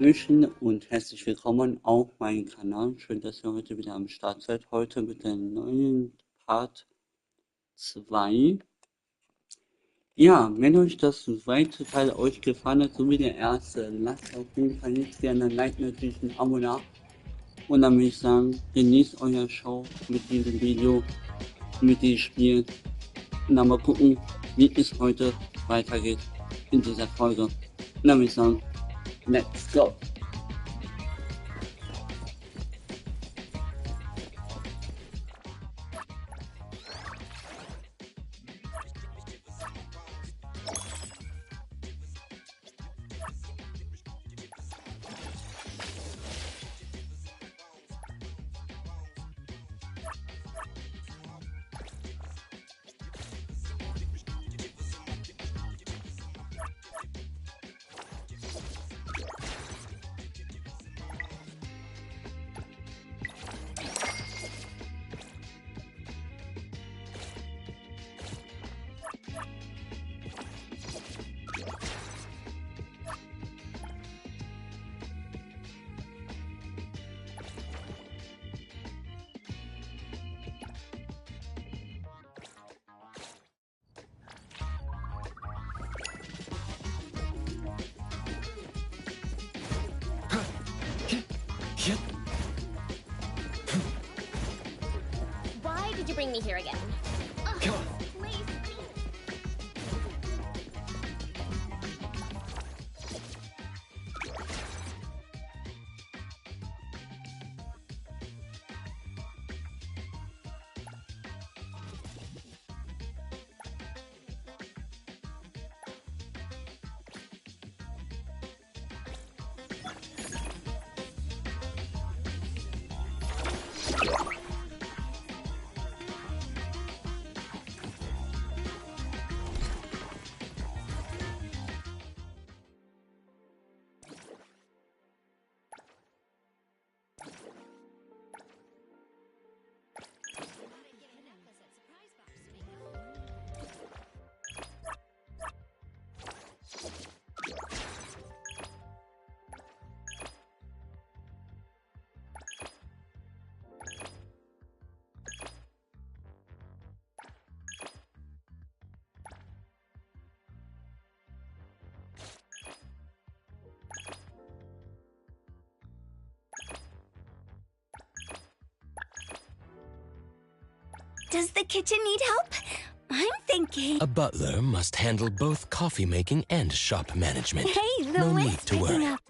Hallöchen und herzlich willkommen auf meinem Kanal. Schön, dass ihr heute wieder am Start seid. Heute mit dem neuen Part 2. Ja, wenn euch das zweite Teil euch gefallen hat, so wie der erste, lasst auf jeden Fall nicht gerne ein Like, natürlich ein Abo da. Und dann würde ich sagen, genießt euer Show mit diesem Video, mit diesem Spiel. Und dann mal gucken, wie es heute weitergeht in dieser Folge. Und dann würde ich sagen, let's go! Why did you bring me here again? Come on. Please. Does the kitchen need help? I'm thinking... A butler must handle both coffee making and shop management. Hey, the No need list's to picking worry. up.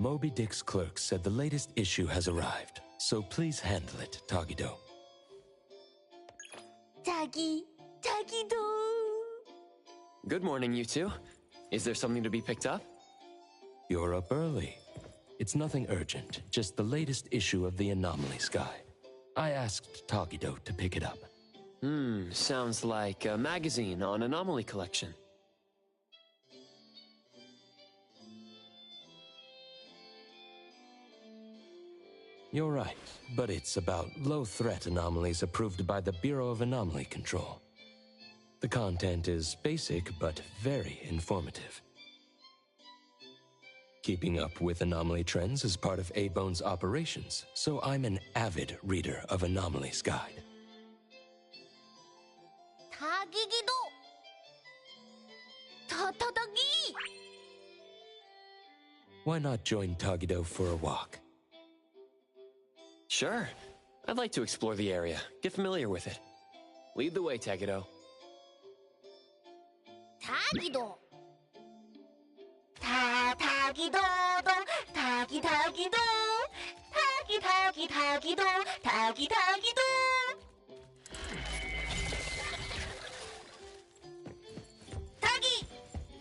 Moby Dick's clerk said the latest issue has arrived, so please handle it, Tagido. Tagido. Good morning, you two. Is there something to be picked up? You're up early. It's nothing urgent, just the latest issue of the Anomalies Guide. I asked Tagido to pick it up. Sounds like a magazine on anomaly collection. You're right, but it's about low-threat anomalies approved by the Bureau of Anomaly Control. The content is basic, but very informative. Keeping up with anomaly trends is part of A-Bone's operations, so I'm an avid reader of Anomalies Guide. Tagigido. Tatagi. Why not join Tagido for a walk? Sure. I'd like to explore the area, get familiar with it. Lead the way, Tagido. Tagido. Tagido. Tagido. Tagido. Tagi!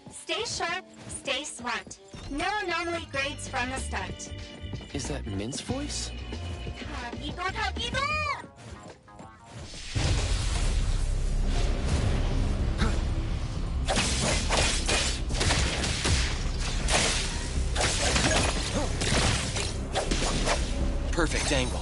Stay sharp, stay smart. No anomaly grades from the start. Is that Mint's voice? Tagido. Perfect angle.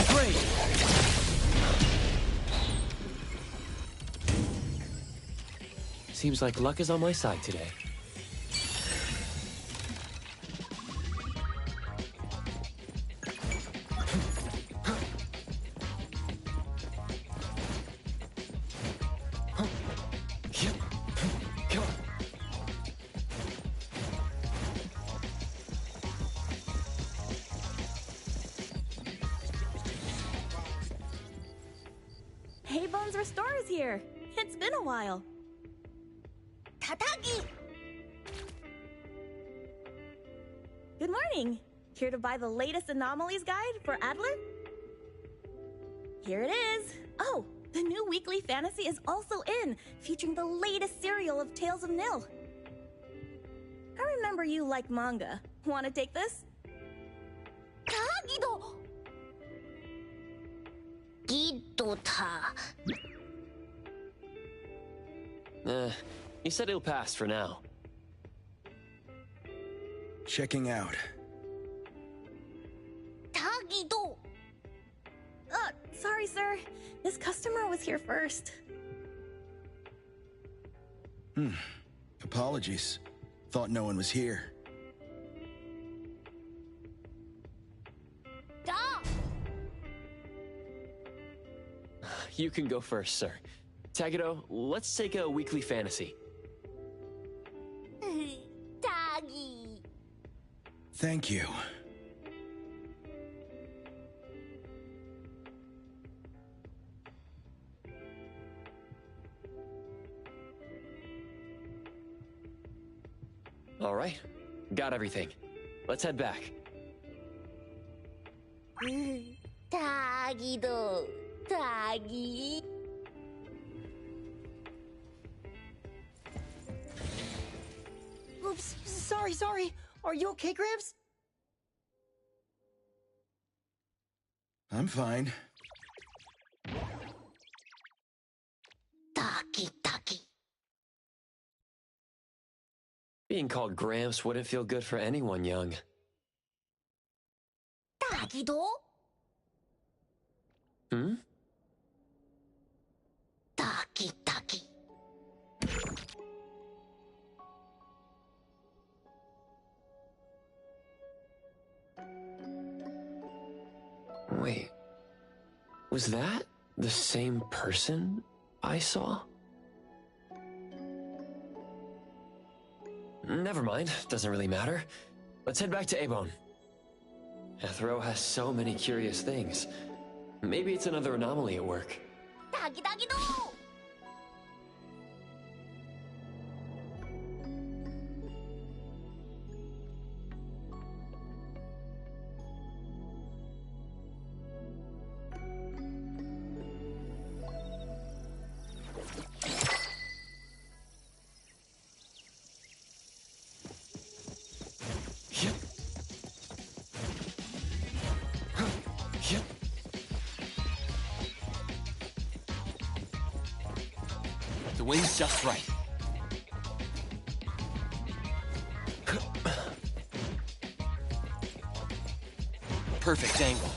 Great. Seems like luck is on my side today. Hey, Bones Restore's here. It's been a while. Tatagi. Good morning. Here to buy the latest Anomalies Guide for Adler? Here it is. Oh, the new weekly fantasy is also in, featuring the latest serial of Tales of Nil. I remember you like manga. Want to take this? Tagido. Gidota. You said it'll pass for now. Checking out. Tagido. Sorry, sir. This customer was here first. Apologies. Thought no one was here. Da. You can go first, sir. Tagido, let's take a weekly fantasy. Tagi. Thank you. All right, got everything. Let's head back. Tagido. Tagi. Oops, sorry. Are you okay, Gramps? I'm fine. Taki. Being called Gramps wouldn't feel good for anyone young. Tagido. Hmm? Taki. Wait, was that the same person I saw? Never mind, doesn't really matter. Let's head back to Abon. Athro has so many curious things. Maybe it's another anomaly at work. Doggy doggy do! The wind's just right. Perfect angle.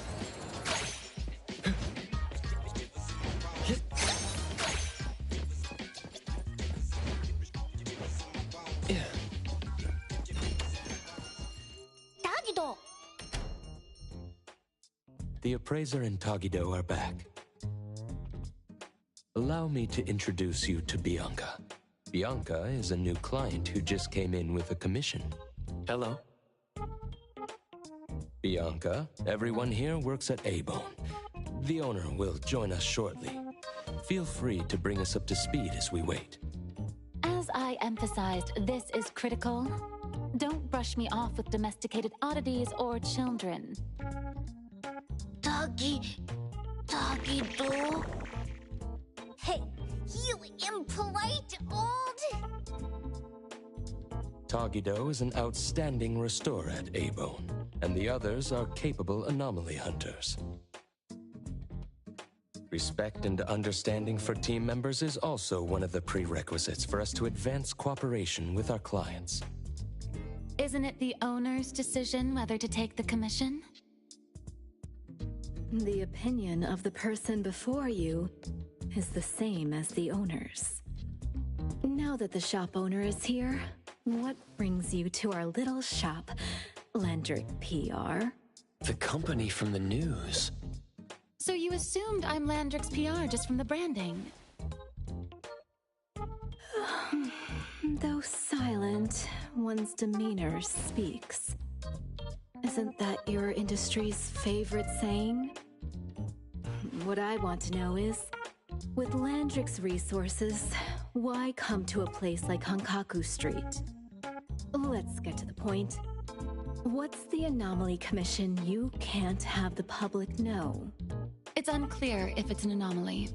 Doggy do! The appraiser and Tagido are back. Allow me to introduce you to Bianca. Bianca is a new client who just came in with a commission. Hello. Bianca, everyone here works at Abon. The owner will join us shortly. Feel free to bring us up to speed as we wait. As I emphasized, this is critical. Don't brush me off with domesticated oddities or children. Doggy do? Hey, you impolite old... Tagido is an outstanding restorer at Abon, and the others are capable anomaly hunters. Respect and understanding for team members is also one of the prerequisites for us to advance cooperation with our clients. Isn't it the owner's decision whether to take the commission? The opinion of the person before you is the same as the owner's. Now that the shop owner is here, what brings you to our little shop, Landrick PR? The company from the news. So you assumed I'm Landrick's PR just from the branding? Though silent, one's demeanor speaks. Isn't that your industry's favorite saying? What I want to know is, with Landrick's resources, why come to a place like Hankaku Street? Let's get to the point. What's the anomaly commission you can't have the public know? It's unclear if it's an anomaly.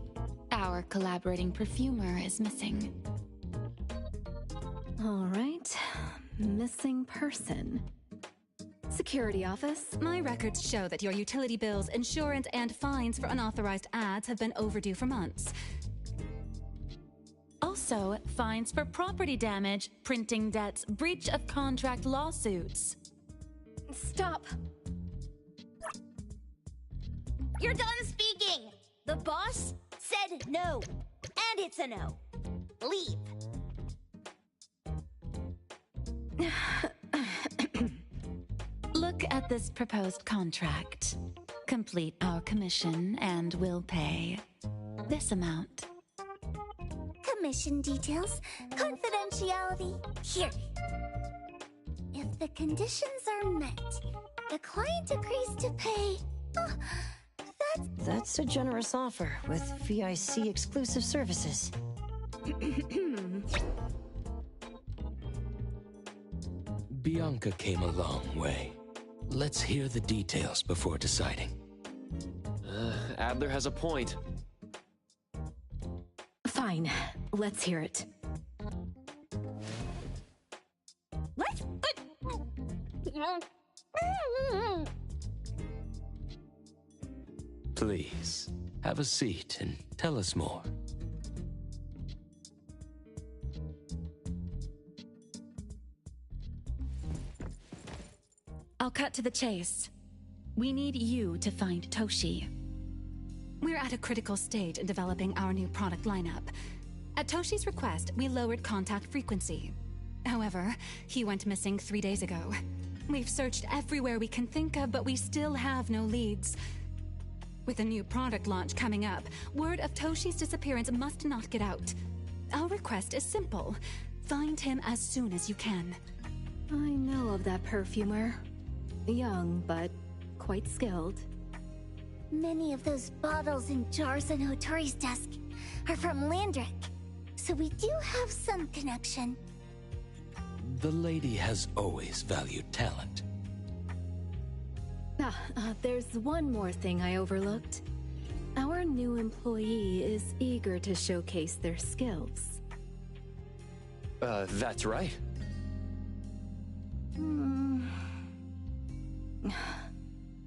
Our collaborating perfumer is missing. All right. Missing person. Security office. My records show that your utility bills, insurance, and fines for unauthorized ads have been overdue for months. Also, fines for property damage, printing debts, breach of contract lawsuits. Stop! You're done speaking! The boss said no. And it's a no. Leave. Look at this proposed contract. Complete our commission and we'll pay this amount. Commission details, confidentiality, here. If the conditions are met, the client agrees to pay. That's a generous offer with VIC exclusive services. Bianca came a long way. Let's hear the details before deciding. Adler has a point. Fine. Let's hear it. What? Please, have a seat and tell us more. I'll cut to the chase. We need you to find Toshi. We're at a critical stage in developing our new product lineup. At Toshi's request, we lowered contact frequency. However, he went missing 3 days ago. We've searched everywhere we can think of, but we still have no leads. With a new product launch coming up, word of Toshi's disappearance must not get out. Our request is simple. Find him as soon as you can. I know of that perfumer. Young, but quite skilled. Many of those bottles and jars on Hotori's desk are from Landrick, so we do have some connection. The lady has always valued talent. There's one more thing I overlooked. Our new employee is eager to showcase their skills. That's right.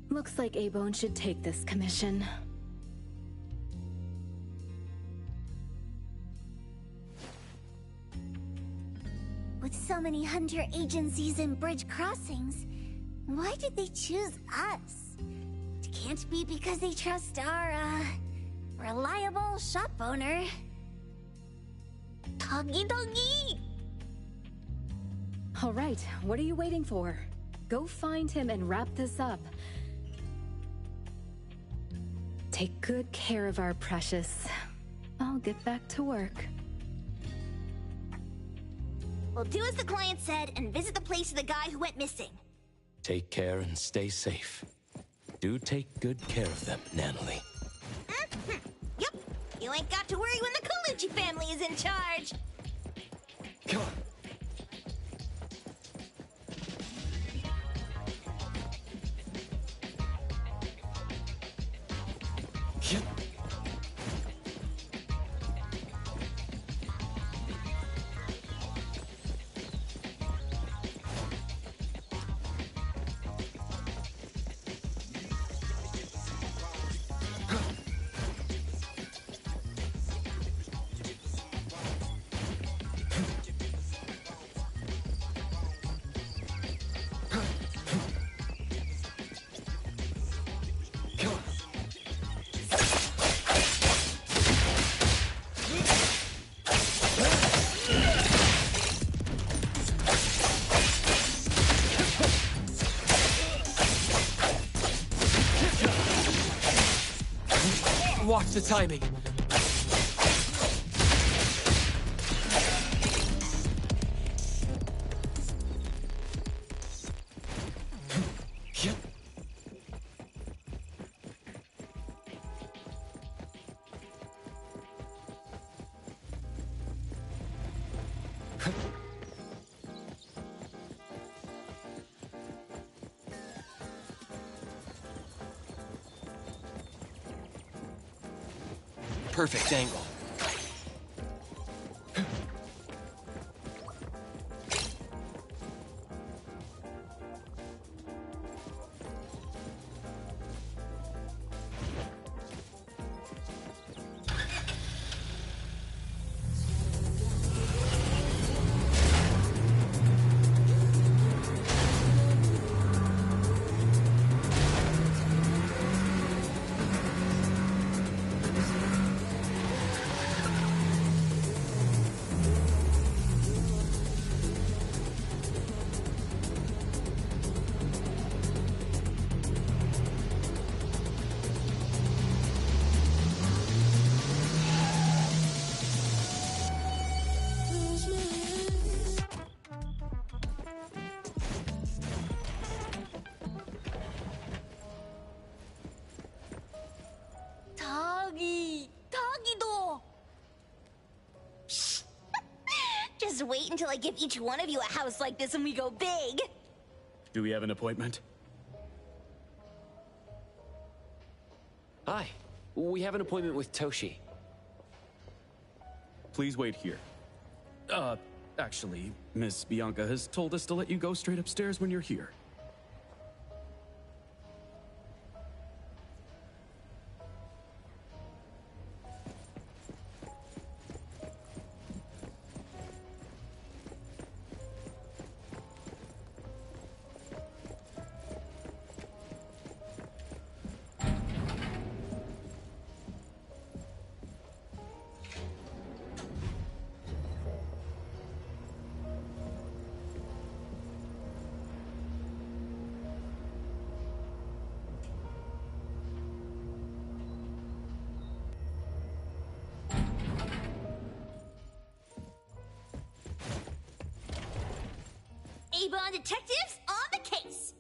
Looks like Abone should take this commission. With so many hunter agencies and bridge crossings, why did they choose us? It can't be because they trust our, reliable shop owner. Doggy doggy! All right, what are you waiting for? Go find him and wrap this up. Take good care of our precious. I'll get back to work. We'll do as the client said and visit the place of the guy who went missing. Take care and stay safe. Do take good care of them, Natalie. Yep, you ain't got to worry when the Colucci family is in charge. Come on. Yep. Watch the timing. Perfect angle. Just wait until I give each one of you a house like this and we go big. Do we have an appointment? Hi. We have an appointment with Toshi. Please wait here. Actually, Miss Bianca has told us to let you go straight upstairs when you're here. Ebon detectives on the case!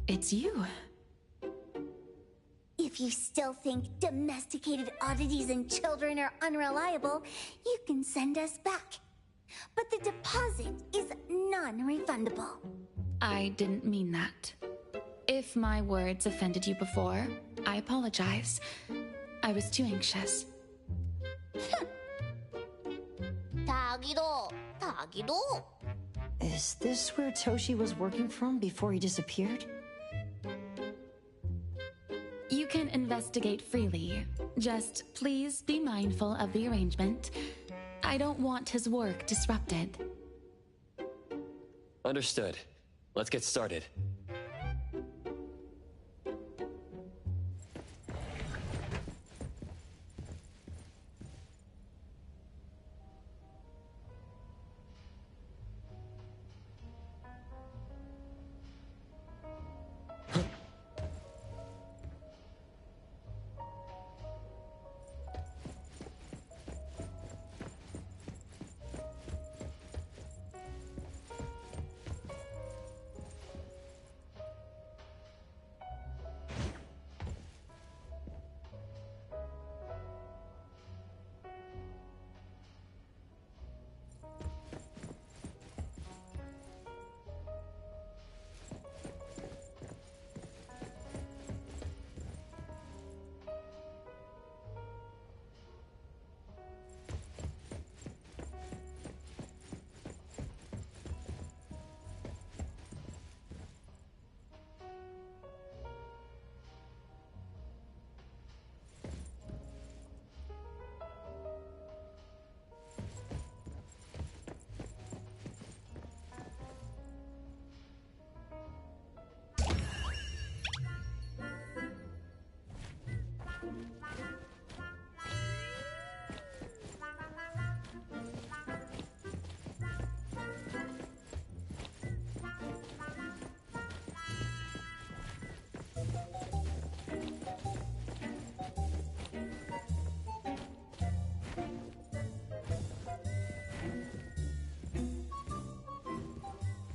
It's you. If you still think domesticated oddities and children are unreliable, you can send us back. But the deposit is non-refundable. I didn't mean that. If my words offended you before, I apologize. I was too anxious. Tagido. Is this where Toshi was working from before he disappeared? You can investigate freely. Just please be mindful of the arrangement. I don't want his work disrupted. Understood. Let's get started.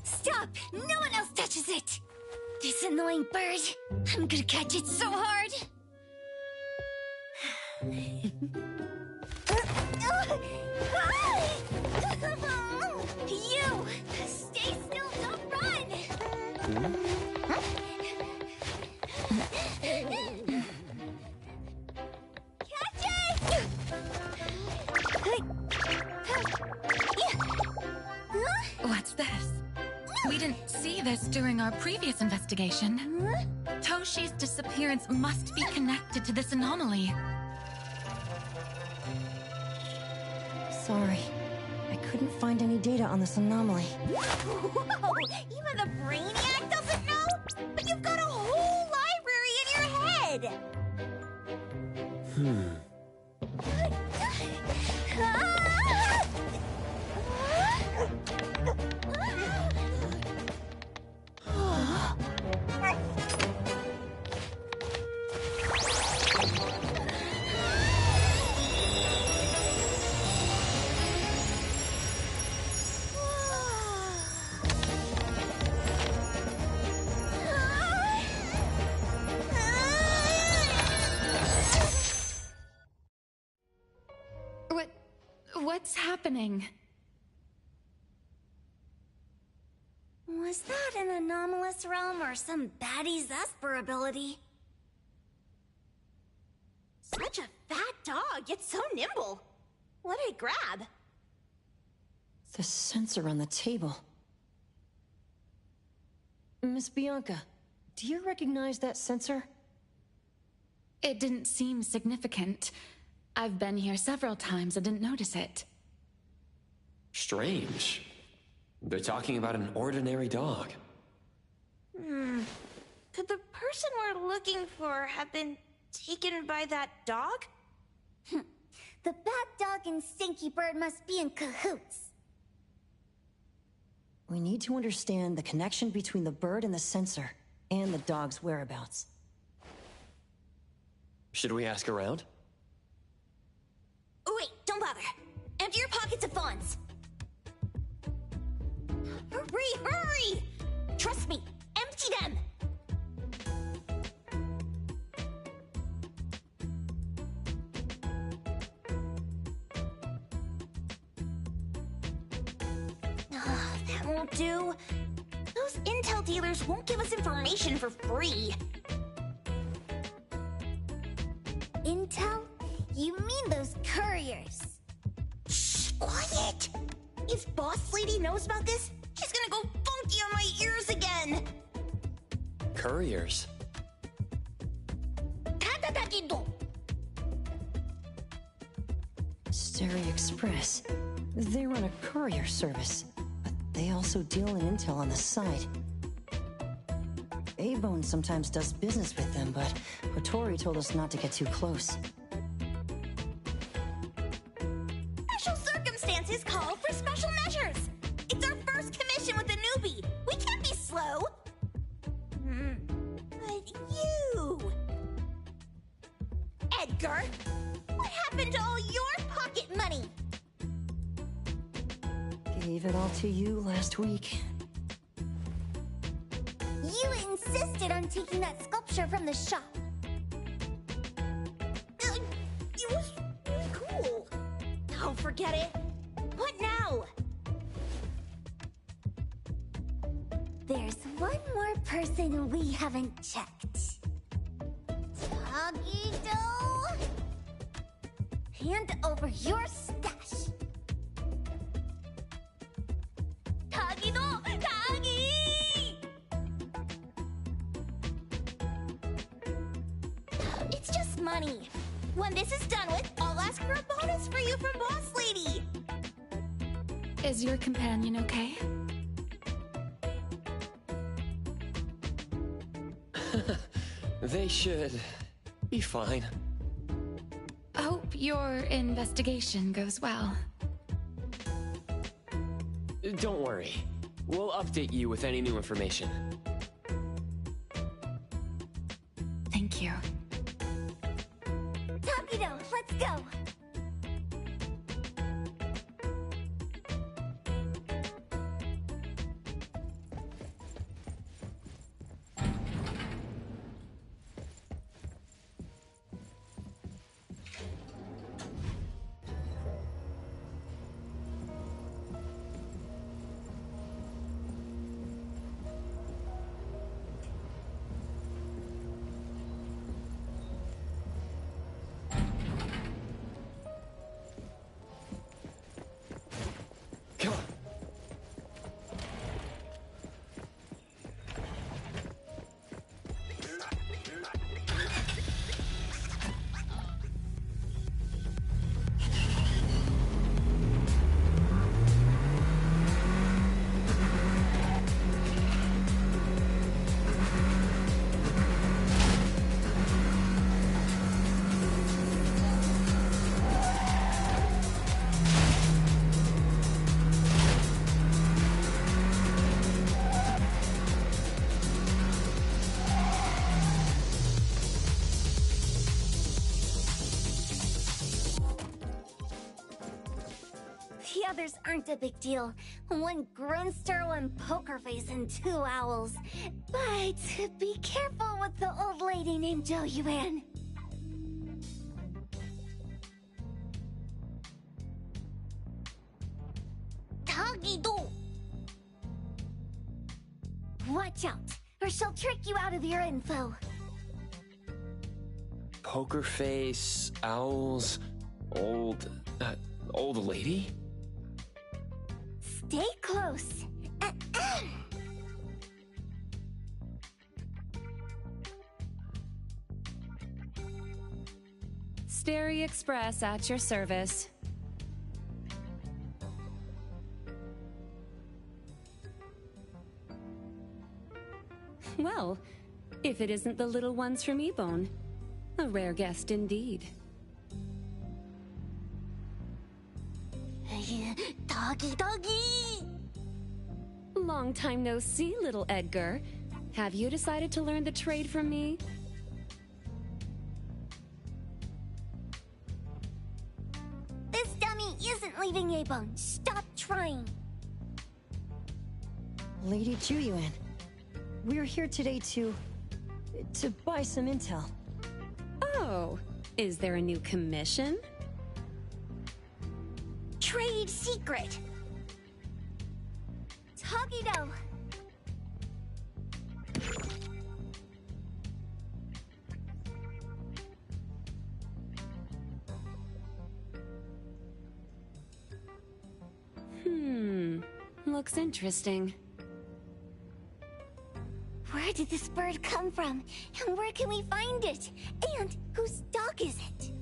Stop! No one else touches it! This annoying bird. I'm gonna catch it so hard. You! Stay still, don't run! Catch it! What's this? We didn't see this during our previous investigation. Toshi's disappearance must be connected to this anomaly. Sorry. I couldn't find any data on this anomaly. Whoa! Even the brainiac doesn't know? But you've got a whole library in your head! What's happening? Was that an anomalous realm or some baddie's Esper ability? Such a fat dog, yet so nimble. What did it grab? The sensor on the table. Miss Bianca, do you recognize that sensor? It didn't seem significant. I've been here several times and didn't notice it. Strange. They're talking about an ordinary dog. Could the person we're looking for have been taken by that dog? The bat dog and Stinky Bird must be in cahoots. We need to understand the connection between the bird and the sensor, and the dog's whereabouts. Should we ask around? Wait, don't bother. Empty your pockets of funds. Hurry, hurry! Trust me, empty them! That won't do. Those intel dealers won't give us information for free. Intel? You mean those couriers? Shh, quiet! If Boss Lady knows about this, she's gonna go funky on my ears again! Couriers? Tatatakido! Steri Express. They run a courier service, but they also deal in intel on the side. A-Bone sometimes does business with them, but Hotori told us not to get too close. Special circumstances call for special measures! It's our first commission with a newbie! We can't be slow! But you... Edgar, what happened to all your pocket money? Gave it all to you last week. You insisted on taking that sculpture from the shop. It was really cool. Oh, forget it. What now? There's one more person we haven't checked. Tagido? Hand over your stash. Tagido! Tagi! It's just money. When this is done with, I'll ask for a bonus for you from Boss Lady. Is your companion okay? They should be fine. Hope your investigation goes well. Don't worry. We'll update you with any new information. Thank you. Takido, let's go. Come on. The others aren't a big deal. One Grunster, one Poker Face, and two owls. But be careful with the old lady named Jo Yuan. Tagido! Watch out, or she'll trick you out of your info. Poker face, owls, old lady? Stay close. Steri Express at your service. Well, if it isn't the little ones from Ebone. A rare guest indeed. Doggy! Long time no see, little Edgar. Have you decided to learn the trade from me? This dummy isn't leaving A-Bone. Stop trying. Lady Juyuan, we're here today to buy some intel. Oh, is there a new commission? Trade secret. Tagido. Looks interesting. Where did this bird come from? And where can we find it? And whose dog is it?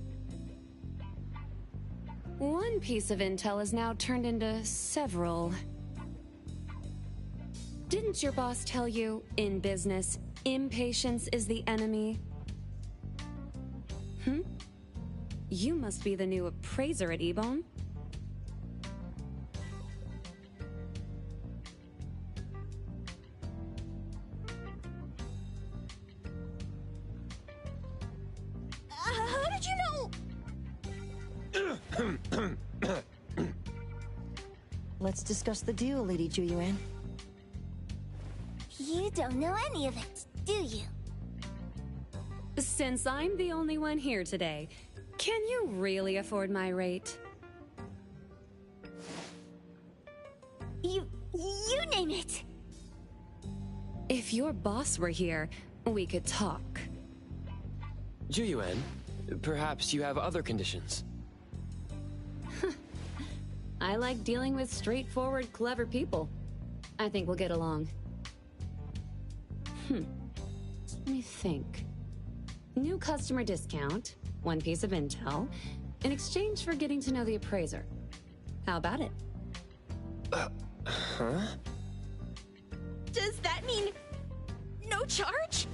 One piece of intel is now turned into several. Didn't your boss tell you, in business, impatience is the enemy? You must be the new appraiser at Ebon. How did you know? Let's discuss the deal, Lady Juyuan. You don't know any of it, do you? Since I'm the only one here today, can you really afford my rate? You name it. If your boss were here, we could talk. Juyuan, perhaps you have other conditions. I like dealing with straightforward, clever people. I think we'll get along. Let me think. New customer discount, one piece of intel, in exchange for getting to know the appraiser. How about it? Huh? Does that mean no charge?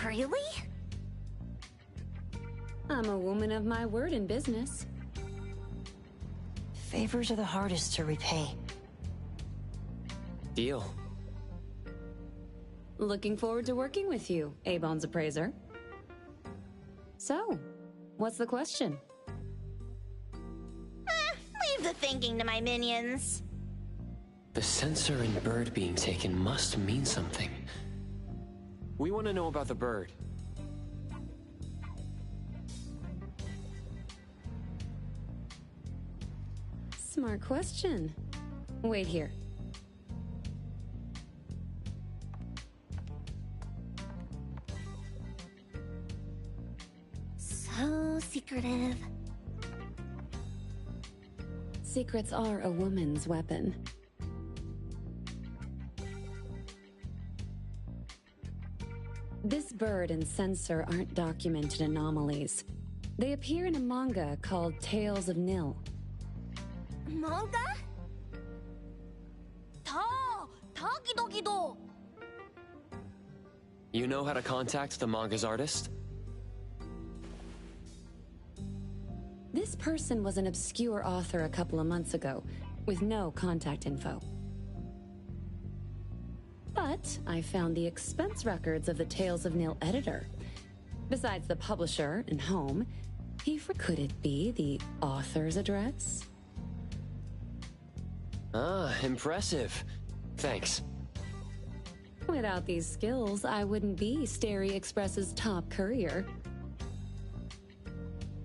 Really? I'm a woman of my word in business. Favors are the hardest to repay. Deal. Looking forward to working with you, Ebon's appraiser. So, what's the question? Leave the thinking to my minions. The sensor and bird being taken must mean something. We want to know about the bird. Smart question. Wait here. So secretive. Secrets are a woman's weapon. This bird and sensor aren't documented anomalies. They appear in a manga called Tales of Nil. Manga? Tagido. You know how to contact the manga's artist? This person was an obscure author a couple of months ago, with no contact info. But I found the expense records of the Tales of Nil editor. Besides the publisher and home, could it be the author's address? Ah, impressive. Thanks. Without these skills, I wouldn't be Starry Express's top courier.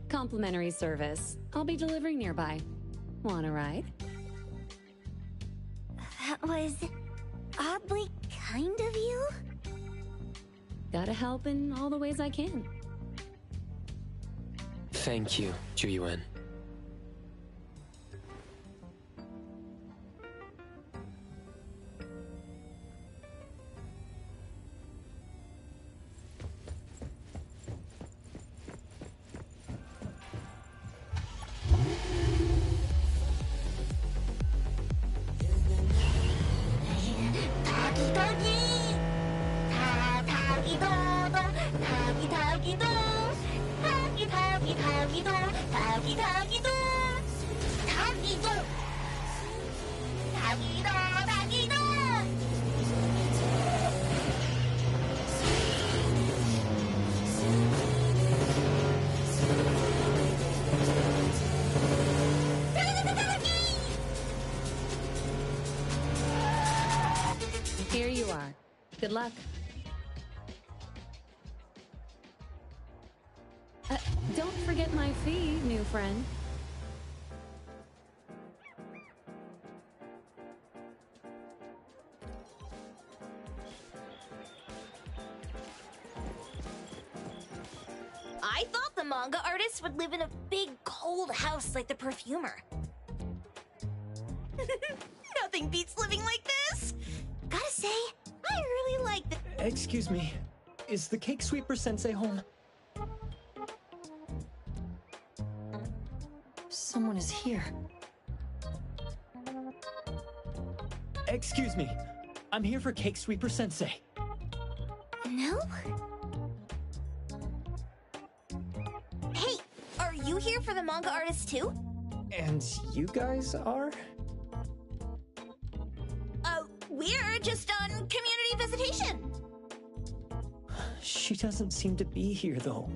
Complimentary service. I'll be delivering nearby. Want a ride? That was oddly kind of you. Gotta help in all the ways I can. Thank you, Juyuan. Good luck. Don't forget my fee, new friend. I thought the manga artist would live in a big, cold house like the perfumer. Nothing beats living like this! Gotta say, I really like the— Excuse me, is the Cake Sweeper Sensei home? Someone is here. Excuse me, I'm here for Cake Sweeper Sensei. No? Hey, are you here for the manga artist too? And you guys are? We're just on community visitation. She doesn't seem to be here, though.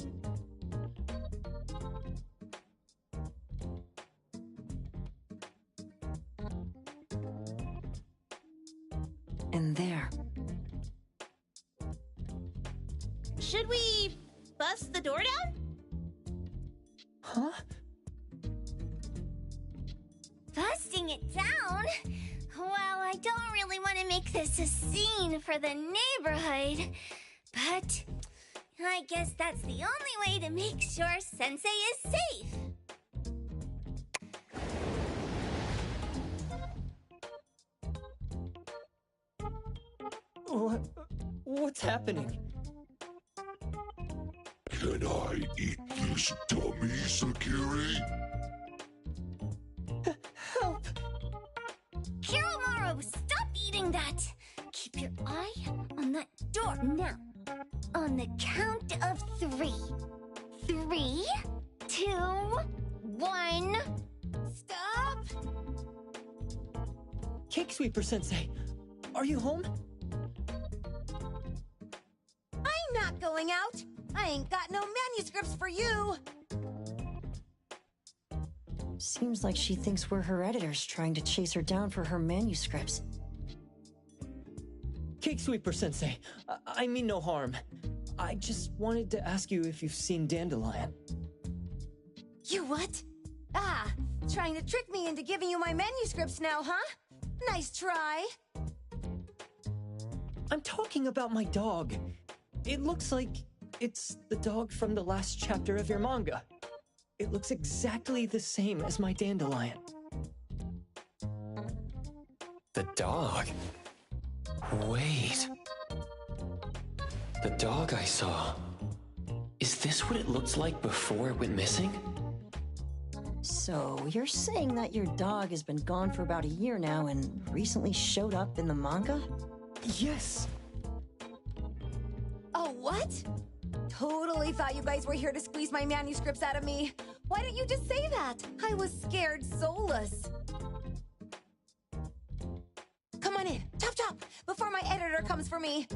And there. Should we bust the door down? Huh? Busting it down? Well, I don't really want to make this a scene for the neighborhood, but I guess that's the only way to make sure Sensei is safe. What's happening? Can I eat this dummy, Sakiri? Help! Kiromaru, stop eating that! Keep your eye on that door now. On the count of 3. 3, 2, 1. Stop! Cake Sweeper Sensei, are you home? I'm not going out. I ain't got no manuscripts for you. Seems like she thinks we're her editors trying to chase her down for her manuscripts. Cake Sweeper Sensei, I mean no harm. I just wanted to ask you if you've seen Dandelion. You what? Ah, trying to trick me into giving you my manuscripts now, huh? Nice try. I'm talking about my dog. It looks like it's the dog from the last chapter of your manga. It looks exactly the same as my Dandelion. The dog? Wait. The dog I saw. Is this what it looked like before it went missing? So, you're saying that your dog has been gone for about a year now and recently showed up in the manga? Yes! Oh, what? Totally thought you guys were here to squeeze my manuscripts out of me. Why didn't you just say that? I was scared soulless. Come on in, chop chop, before my editor comes for me.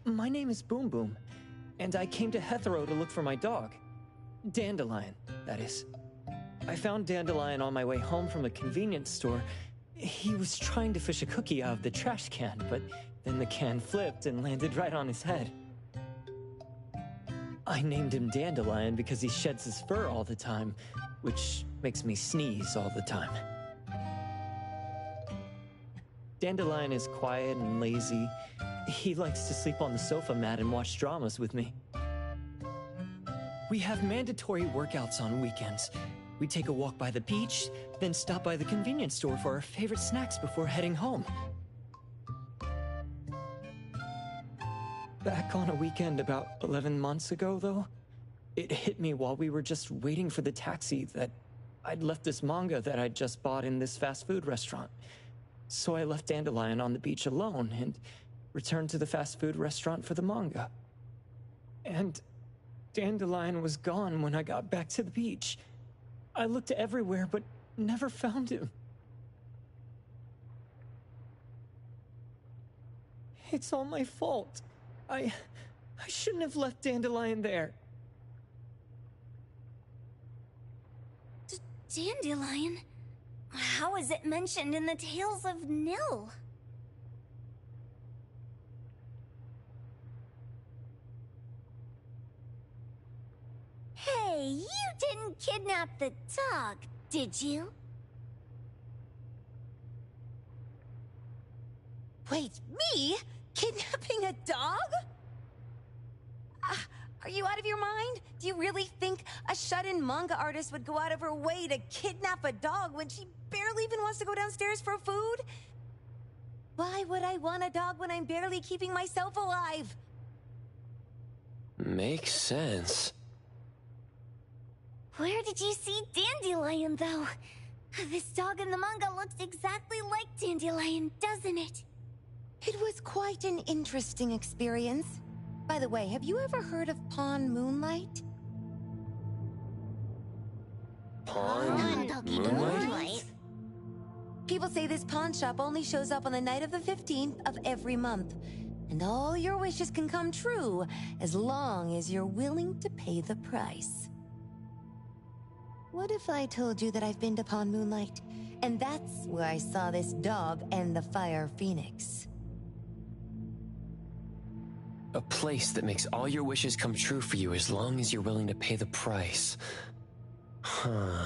My name is Boom Boom, and I came to Hethero to look for my dog. Dandelion, that is. I found Dandelion on my way home from a convenience store. He was trying to fish a cookie out of the trash can, but then the can flipped and landed right on his head. I named him Dandelion because he sheds his fur all the time, which makes me sneeze all the time. Dandelion is quiet and lazy. He likes to sleep on the sofa mat and watch dramas with me. We have mandatory workouts on weekends. We take a walk by the beach, then stop by the convenience store for our favorite snacks before heading home. Back on a weekend about 11 months ago, though, it hit me while we were just waiting for the taxi that I'd left this manga that I'd just bought in this fast food restaurant. So I left Dandelion on the beach alone and returned to the fast food restaurant for the manga. And Dandelion was gone when I got back to the beach. I looked everywhere, but never found him. It's all my fault. I shouldn't have left Dandelion there. Dandelion? How is it mentioned in the Tales of Nil? Hey, you didn't kidnap the dog, did you? Wait, me? Kidnapping a dog? Are you out of your mind? Do you really think a shut-in manga artist would go out of her way to kidnap a dog when she barely even wants to go downstairs for food? Why would I want a dog when I'm barely keeping myself alive? Makes sense. Where did you see Dandelion, though? This dog in the manga looks exactly like Dandelion, doesn't it? It was quite an interesting experience. By the way, have you ever heard of Pawn Moonlight? Pawn Moonlight? People say this pawn shop only shows up on the night of the 15th of every month. And all your wishes can come true as long as you're willing to pay the price. What if I told you that I've been to Pawn Moonlight, and that's where I saw this dog and the Fire Phoenix? A place that makes all your wishes come true for you as long as you're willing to pay the price. Huh.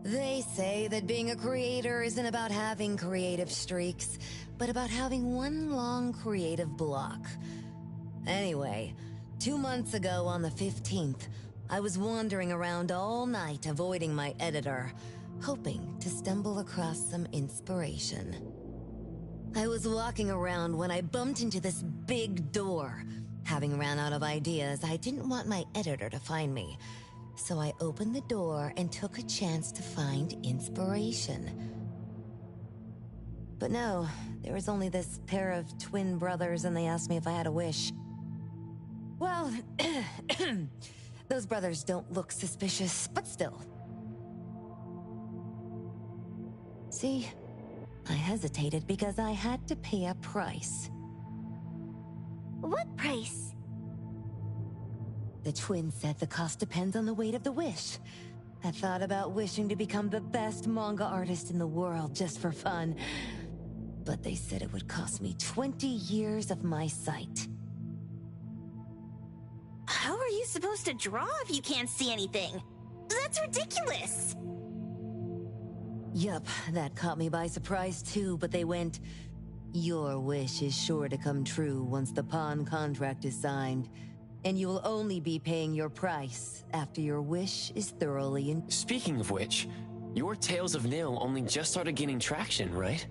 They say that being a creator isn't about having creative streaks, but about having one long creative block. Anyway, 2 months ago on the 15th, I was wandering around all night avoiding my editor, hoping to stumble across some inspiration. I was walking around when I bumped into this big door. Having ran out of ideas, I didn't want my editor to find me. So I opened the door and took a chance to find inspiration. But no, there was only this pair of twin brothers and they asked me if I had a wish. Well, those brothers don't look suspicious, but still. See? I hesitated because I had to pay a price. What price? The twins said the cost depends on the weight of the wish. I thought about wishing to become the best manga artist in the world just for fun. But they said it would cost me 20 years of my sight. How are you supposed to draw if you can't see anything? That's ridiculous! Yup, that caught me by surprise too, but they went, "Your wish is sure to come true once the pawn contract is signed, and you will only be paying your price after your wish is thoroughly in—" Speaking of which, your Tales of Nil only just started gaining traction, right?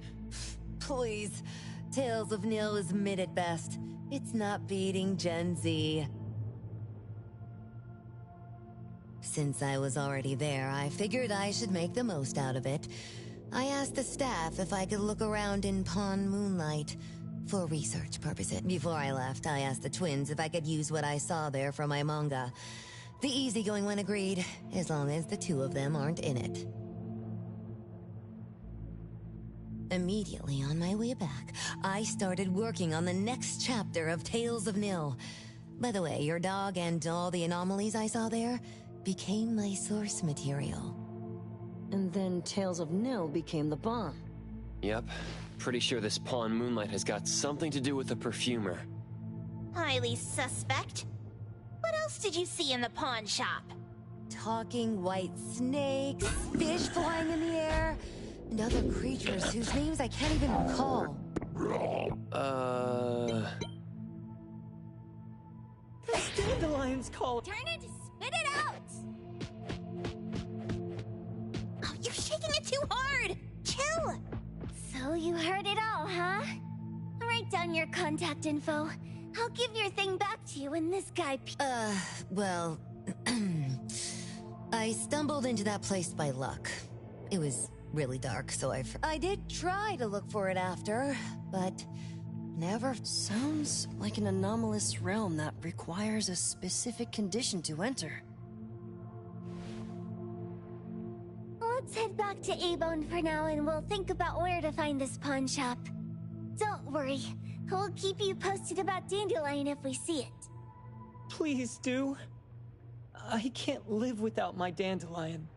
Please, Tales of Nil is mid at best. It's not beating Gen Z. Since I was already there, I figured I should make the most out of it. I asked the staff if I could look around in Pawn Moonlight for research purposes. Before I left, I asked the twins if I could use what I saw there for my manga. The easygoing one agreed, as long as the two of them aren't in it. Immediately on my way back, I started working on the next chapter of Tales of Nil. By the way, your dog and all the anomalies I saw there became my source material. And then Tales of Nil became the bomb. Yep. Pretty sure this Pawn Moonlight has got something to do with the perfumer. Highly suspect. What else did you see in the pawn shop? Talking white snakes, fish flying in the air, and other creatures whose names I can't even recall. The dandelion's called. Turn it! Spit it out! Oh, you're shaking it too hard! Chill! So you heard it all, huh? Write down your contact info. I'll give your thing back to you when this guy Well, I stumbled into that place by luck. It was really dark, so I did try to look for it after, but never. Sounds like an anomalous realm that requires a specific condition to enter. Let's head back to A-Bone for now and we'll think about where to find this pawn shop. Don't worry. We'll keep you posted about Dandelion if we see it. Please do. I can't live without my dandelion.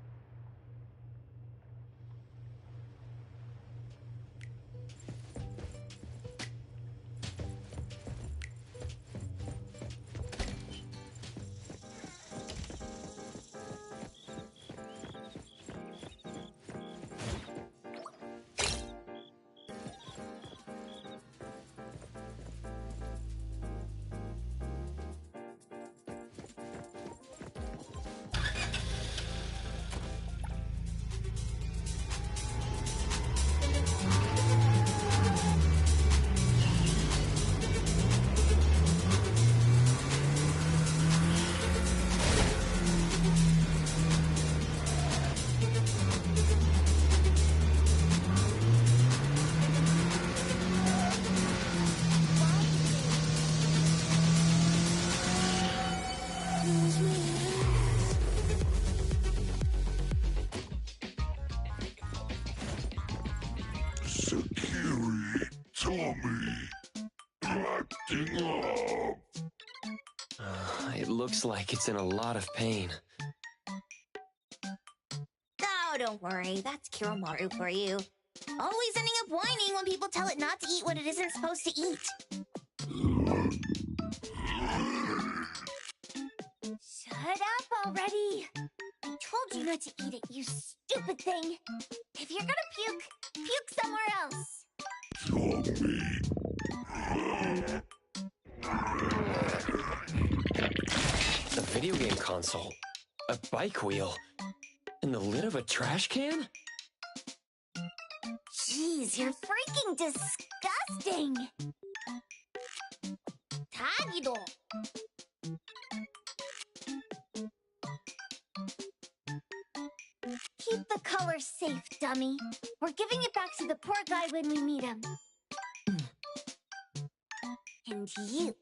Security Tommy acting up. It looks like it's in a lot of pain. Oh, don't worry. That's Kiromaru for you. Always ending up whining when people tell it not to eat what it isn't supposed to eat. Shut up already! I told you not to eat it, you stupid thing! If you're gonna puke, puke somewhere else! A video game console, a bike wheel, and the lid of a trash can? Jeez, you're freaking disgusting! Tagido! Keep the color safe, dummy. We're giving it back to the poor guy when we meet him. And you.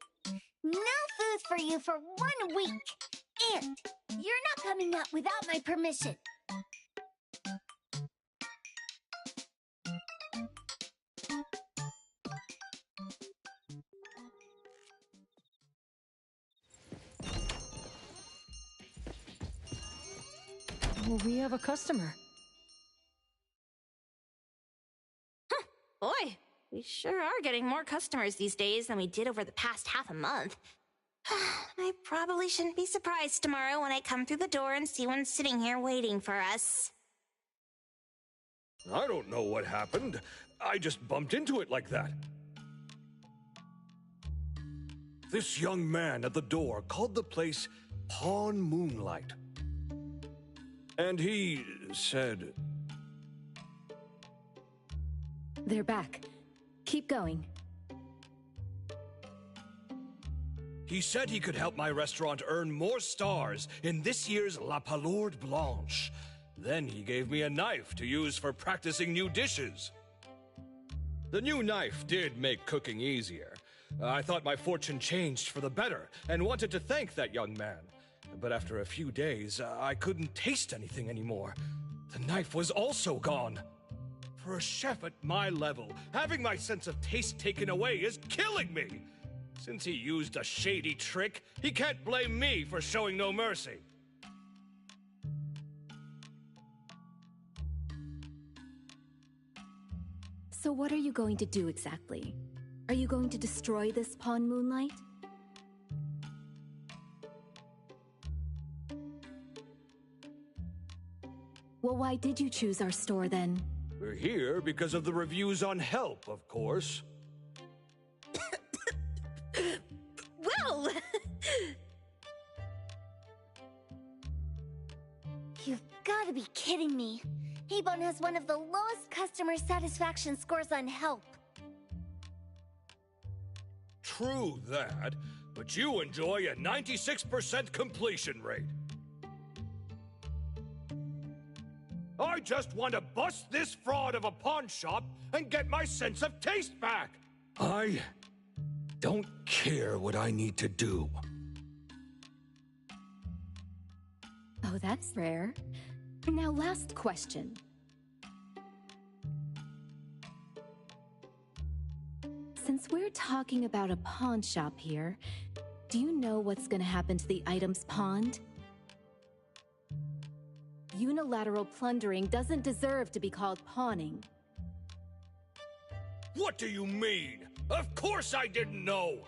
No food for you for 1 week. And you're not coming out without my permission. We have a customer. Boy, we sure are getting more customers these days than we did over the past half a month. I probably shouldn't be surprised tomorrow when I come through the door and see one sitting here waiting for us. I don't know what happened. I just bumped into it like that. This young man at the door called the place Pawn Moonlight. And he said... They're back. Keep going. He said he could help my restaurant earn more stars in this year's La Palourde Blanche. Then he gave me a knife to use for practicing new dishes. The new knife did make cooking easier. I thought my fortune changed for the better and wanted to thank that young man. But after a few days, I couldn't taste anything anymore. The knife was also gone. For a chef at my level, having my sense of taste taken away is killing me. Since he used a shady trick, he can't blame me for showing no mercy. So what are you going to do exactly? Are you going to destroy this Pawn Moonlight? Well, why did you choose our store then? We're here because of the reviews on Help, of course. Well! You've gotta be kidding me. Hebon has one of the lowest customer satisfaction scores on Help. True that, but you enjoy a 96% completion rate. I just want to bust this fraud of a pawn shop and get my sense of taste back. I don't care what I need to do. Oh, that's rare. Now, last question. Since we're talking about a pawn shop here, do you know what's gonna happen to the items pawned? unilateral plundering doesn't deserve to be called pawning. What do you mean? Of course I didn't know!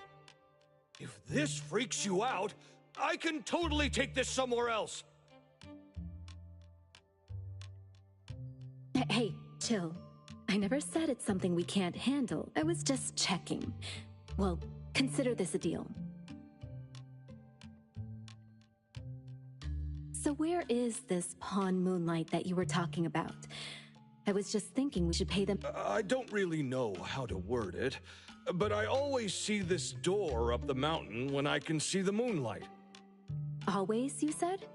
If this freaks you out, I can totally take this somewhere else. Hey, chill. I never said it's something we can't handle. I was just checking. Well, consider this a deal. So where is this pawn moonlight that you were talking about? I was just thinking we should pay them. I don't really know how to word it, but I always see this door up the mountain when I can see the moonlight. Always, you said?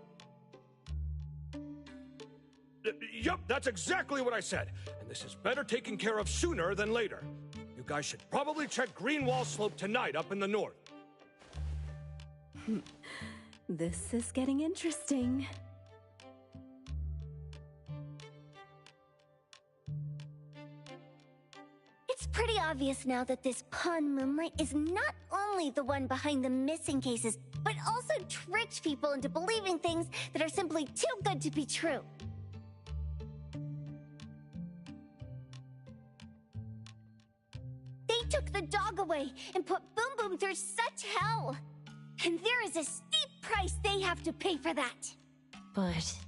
Yup, that's exactly what I said. And this is better taken care of sooner than later. You guys should probably check Greenwall Slope tonight up in the north. This is getting interesting. It's pretty obvious now that this pawn moonlight is not only the one behind the missing cases, but also tricked people into believing things that are simply too good to be true. They took the dog away and put Boom Boom through such hell. And there is a steep price they have to pay for that. But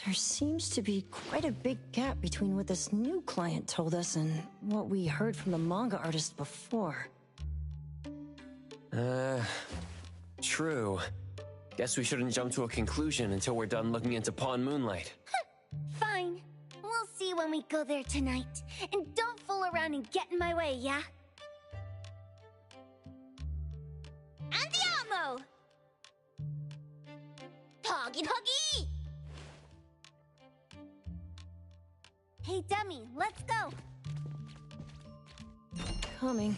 there seems to be quite a big gap between what this new client told us and what we heard from the manga artist before. True. Guess we shouldn't jump to a conclusion until we're done looking into Pawn Moonlight. Fine. We'll see when we go there tonight. And don't fool around and get in my way, yeah? Andiamo! Toggy Toggy! Hey, dummy, let's go! Coming.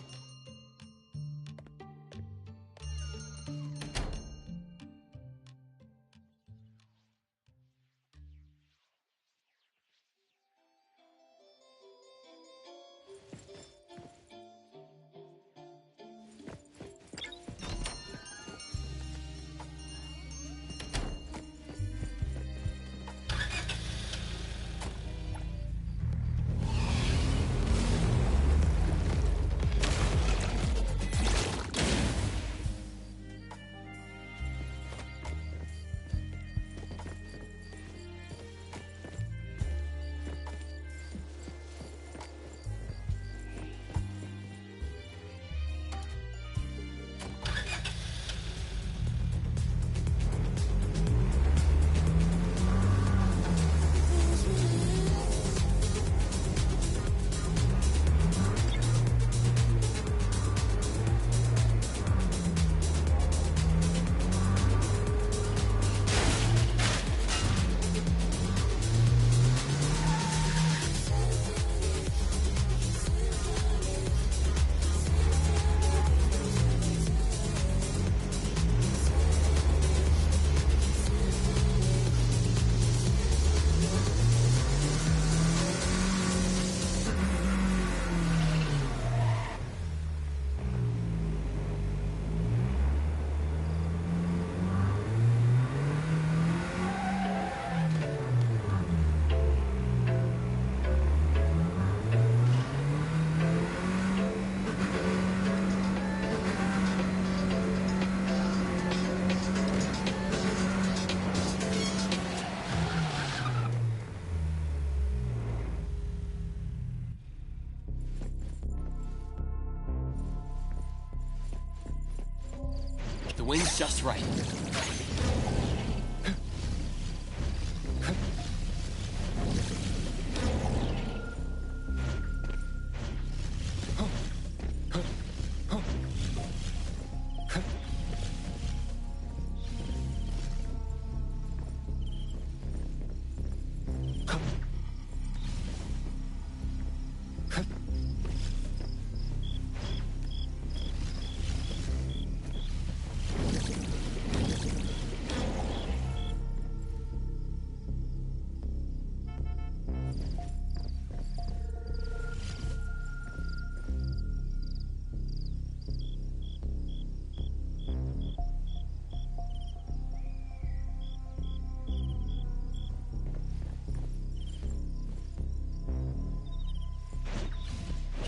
The wind's just right.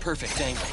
Perfect angle.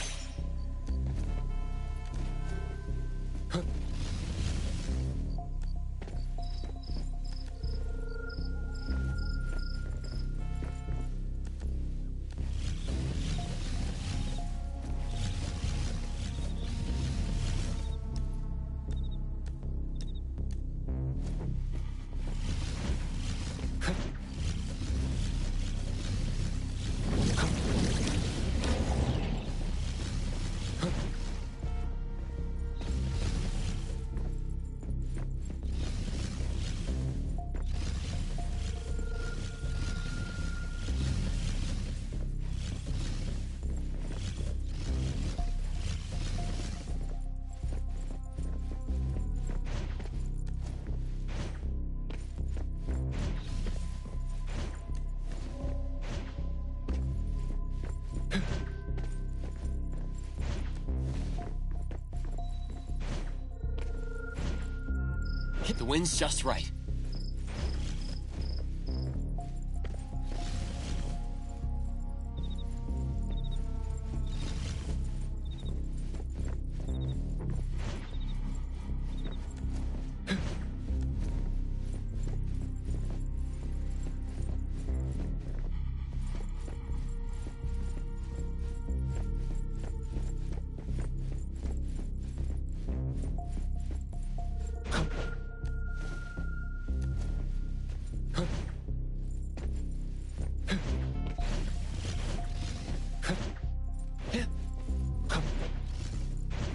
The wind's just right.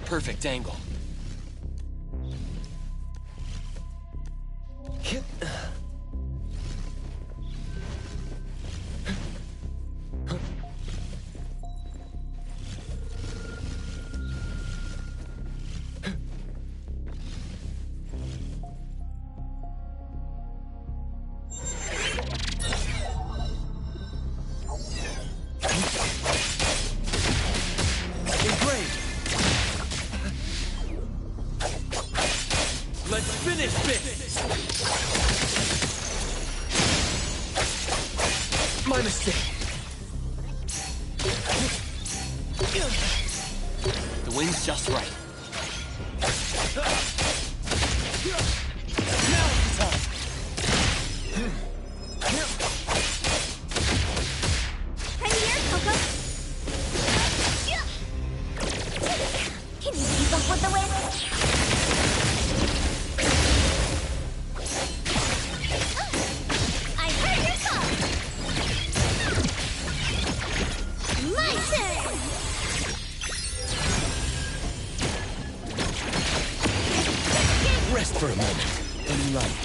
Perfect angle. Let's finish this! My mistake. The wind's just right. Now's the time! Hey here, Coco! Can you keep up with the wind? I heard your call! My turn! Rest for a moment and light.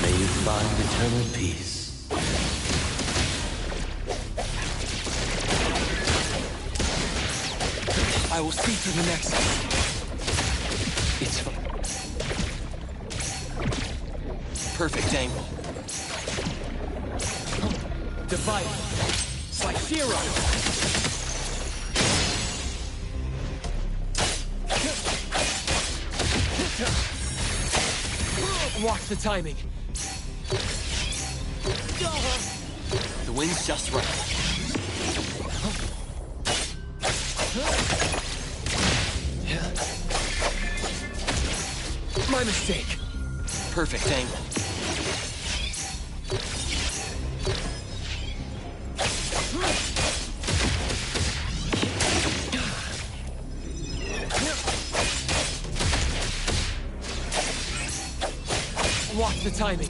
May you find eternal peace. I will see through the next. It's perfect angle. Divide. It's like zero. Watch the timing. The wind's just right. My mistake. Perfect angle. Watch the timing.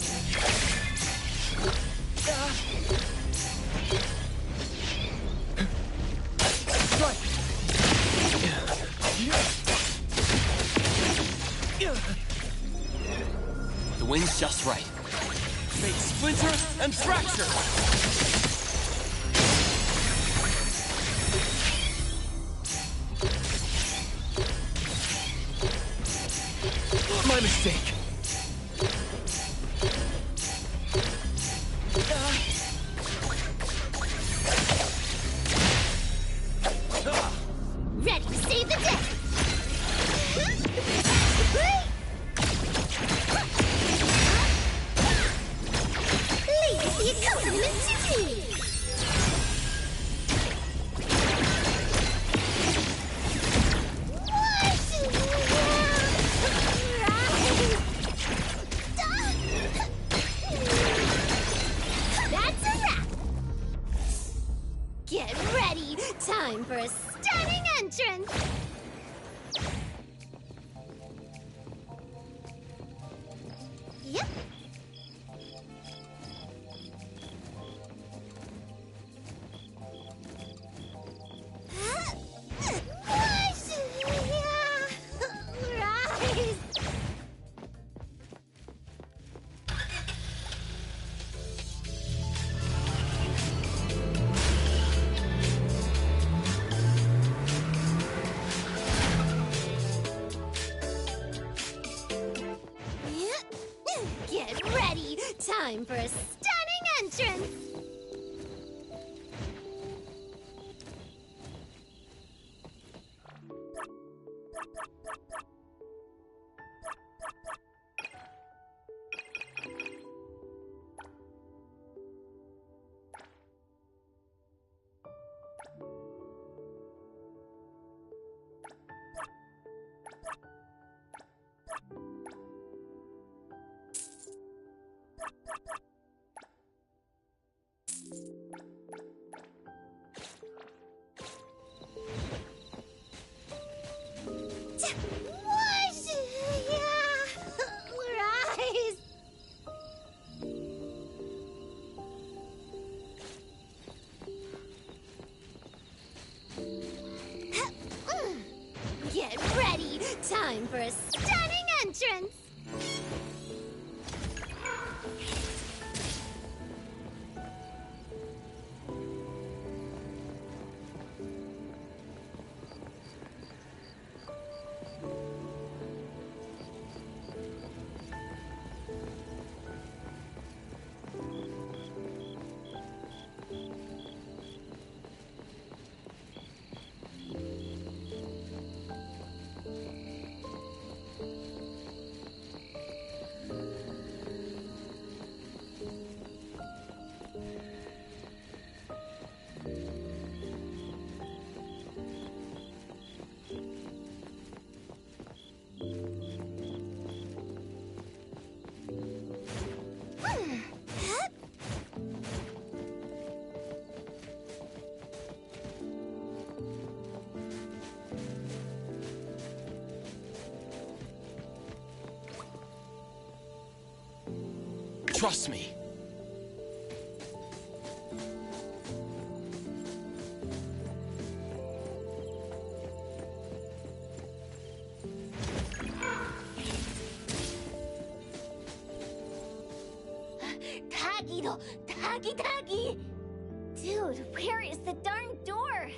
Strike. The wind's just right. Fake splinter and fracture. My mistake. Ready to save the day! Please be accompaniment to me! Time for a stunning entrance! Yep. Rise! Get ready! Time for a stunning entrance! Rise! Get ready! Time for a stunning entrance! Trust me. Taggy! Dude, where is the darn door?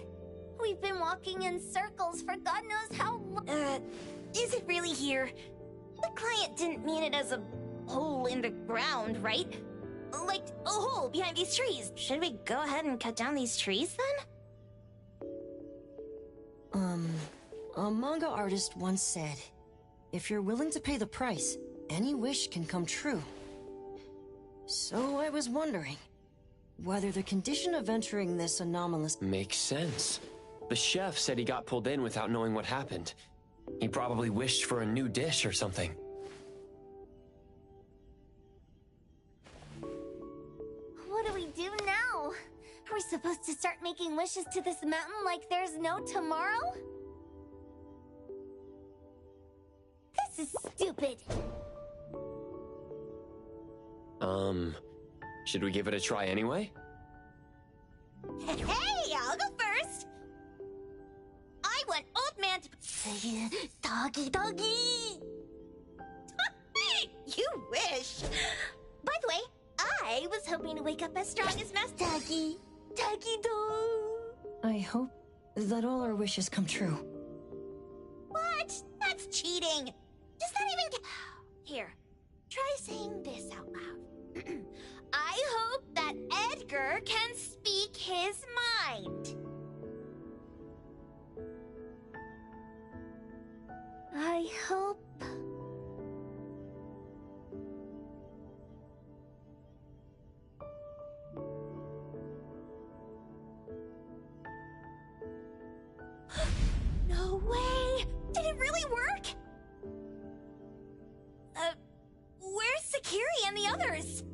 We've been walking in circles for God knows how long. Is it really here? The client didn't mean it as a hole in the ground, right? Like a hole behind these trees. Should we go ahead and cut down these trees then? A manga artist once said, if you're willing to pay the price, any wish can come true. So I was wondering whether the condition of entering this anomalous... Makes sense. The chef said he got pulled in without knowing what happened. He probably wished for a new dish or something. What do we do now? Are we supposed to start making wishes to this mountain like there's no tomorrow? This is stupid. Should we give it a try anyway? Hey, I'll go first. I want old man to... Doggy. You wish. By the way, I was hoping to wake up as strong as Master Doggy dog. I hope that all our wishes come true. What? That's cheating. Does that even... Here, try saying this out loud. I hope that Edgar can speak his mind. I hope... No way! Did it really work? Where's Sakiri and the others?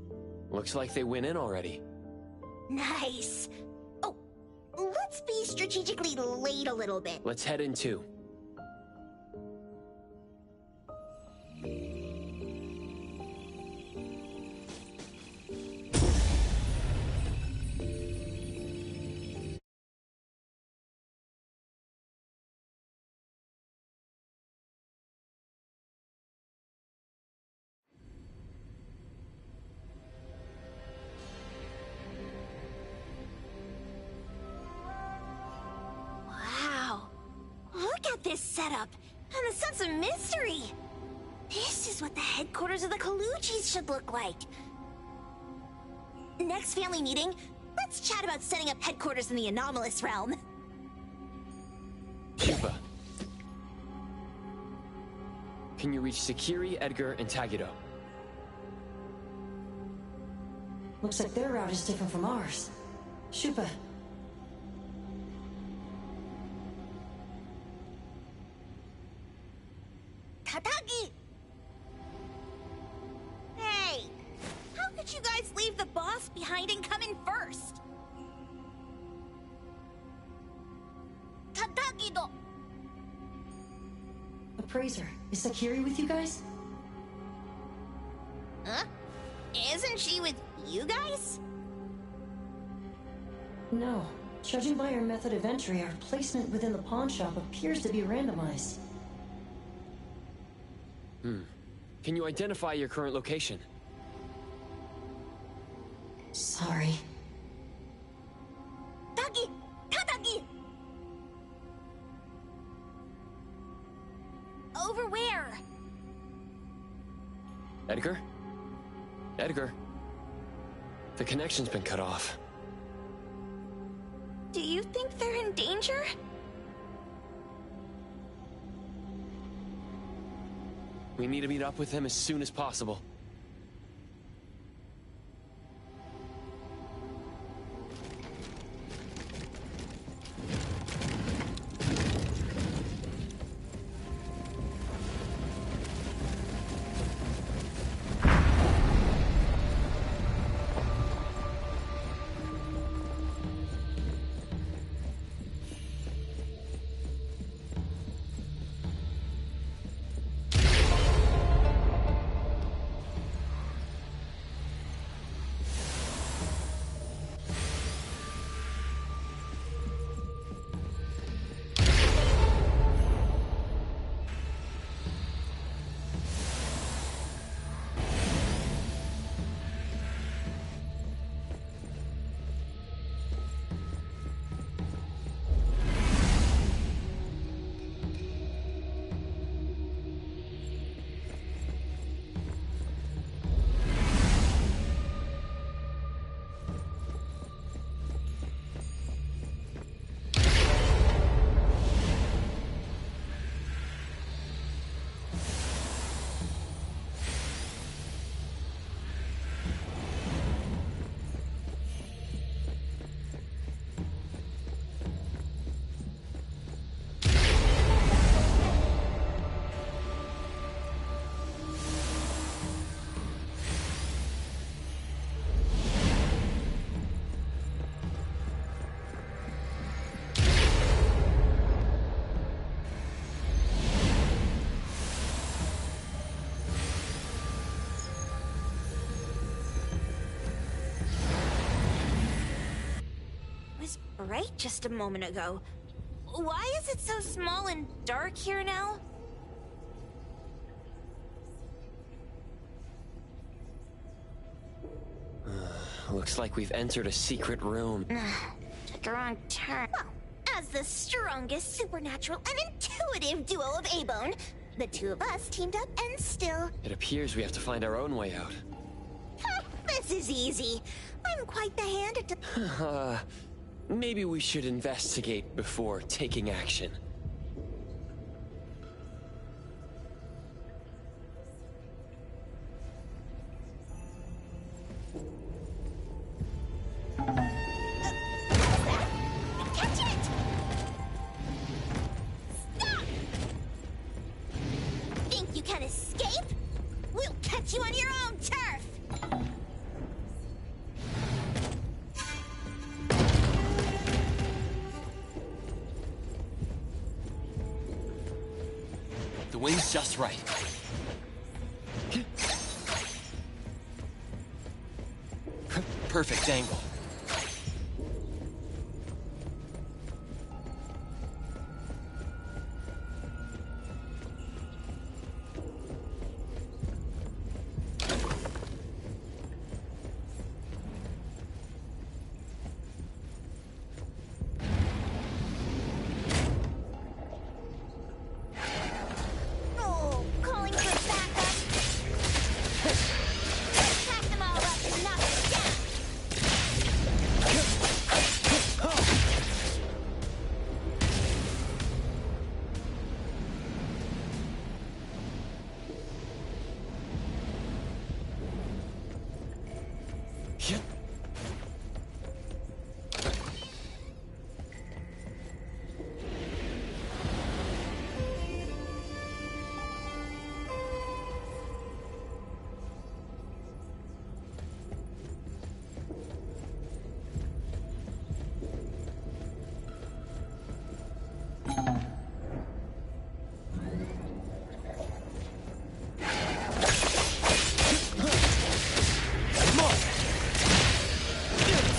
Looks like they went in already. Nice. Oh, let's let's be strategically late a little bit. Let's head in too. Wow. Look at this setup and the sense of mystery. This is what the headquarters of the Kaluchis should look like. Next family meeting, let's chat about setting up headquarters in the anomalous realm. Shupa. Can you reach Sakiri, Edgar, and Tagido? Looks like their route is different from ours. Shupa. Tatagi! Hey! How could you guys leave the boss behind and come in first? Tatagi-do! Appraiser, is Sakiri with you guys? Huh? Isn't she with you guys? No. Judging by our method of entry, our placement within the pawn shop appears to be randomized. Can you identify your current location? Sorry. Tagi! Tatagi! Over where? Edgar? Edgar? The connection's been cut off. Do you think they're in danger? We need to meet up with him as soon as possible. Right just a moment ago. Why is it so small and dark here now? Looks like we've entered a secret room. Took a wrong turn. Well, as the strongest supernatural and intuitive duo of A-Bone, the two of us teamed up and still... It appears we have to find our own way out. This is easy. I'm quite the hand at... Maybe we should investigate before taking action. Catch it! Stop! Think you can escape? We'll catch you on your own turf! wing's just right. Perfect angle. Oh, calling for backup. Pack them all up and knock them down.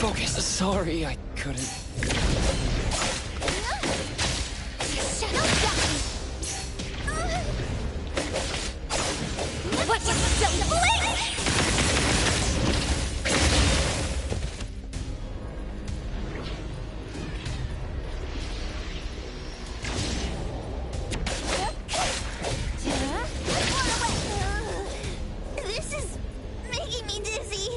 Focus. Sorry, I couldn't. Shut up, Ducky! What you so blink? This is making me dizzy.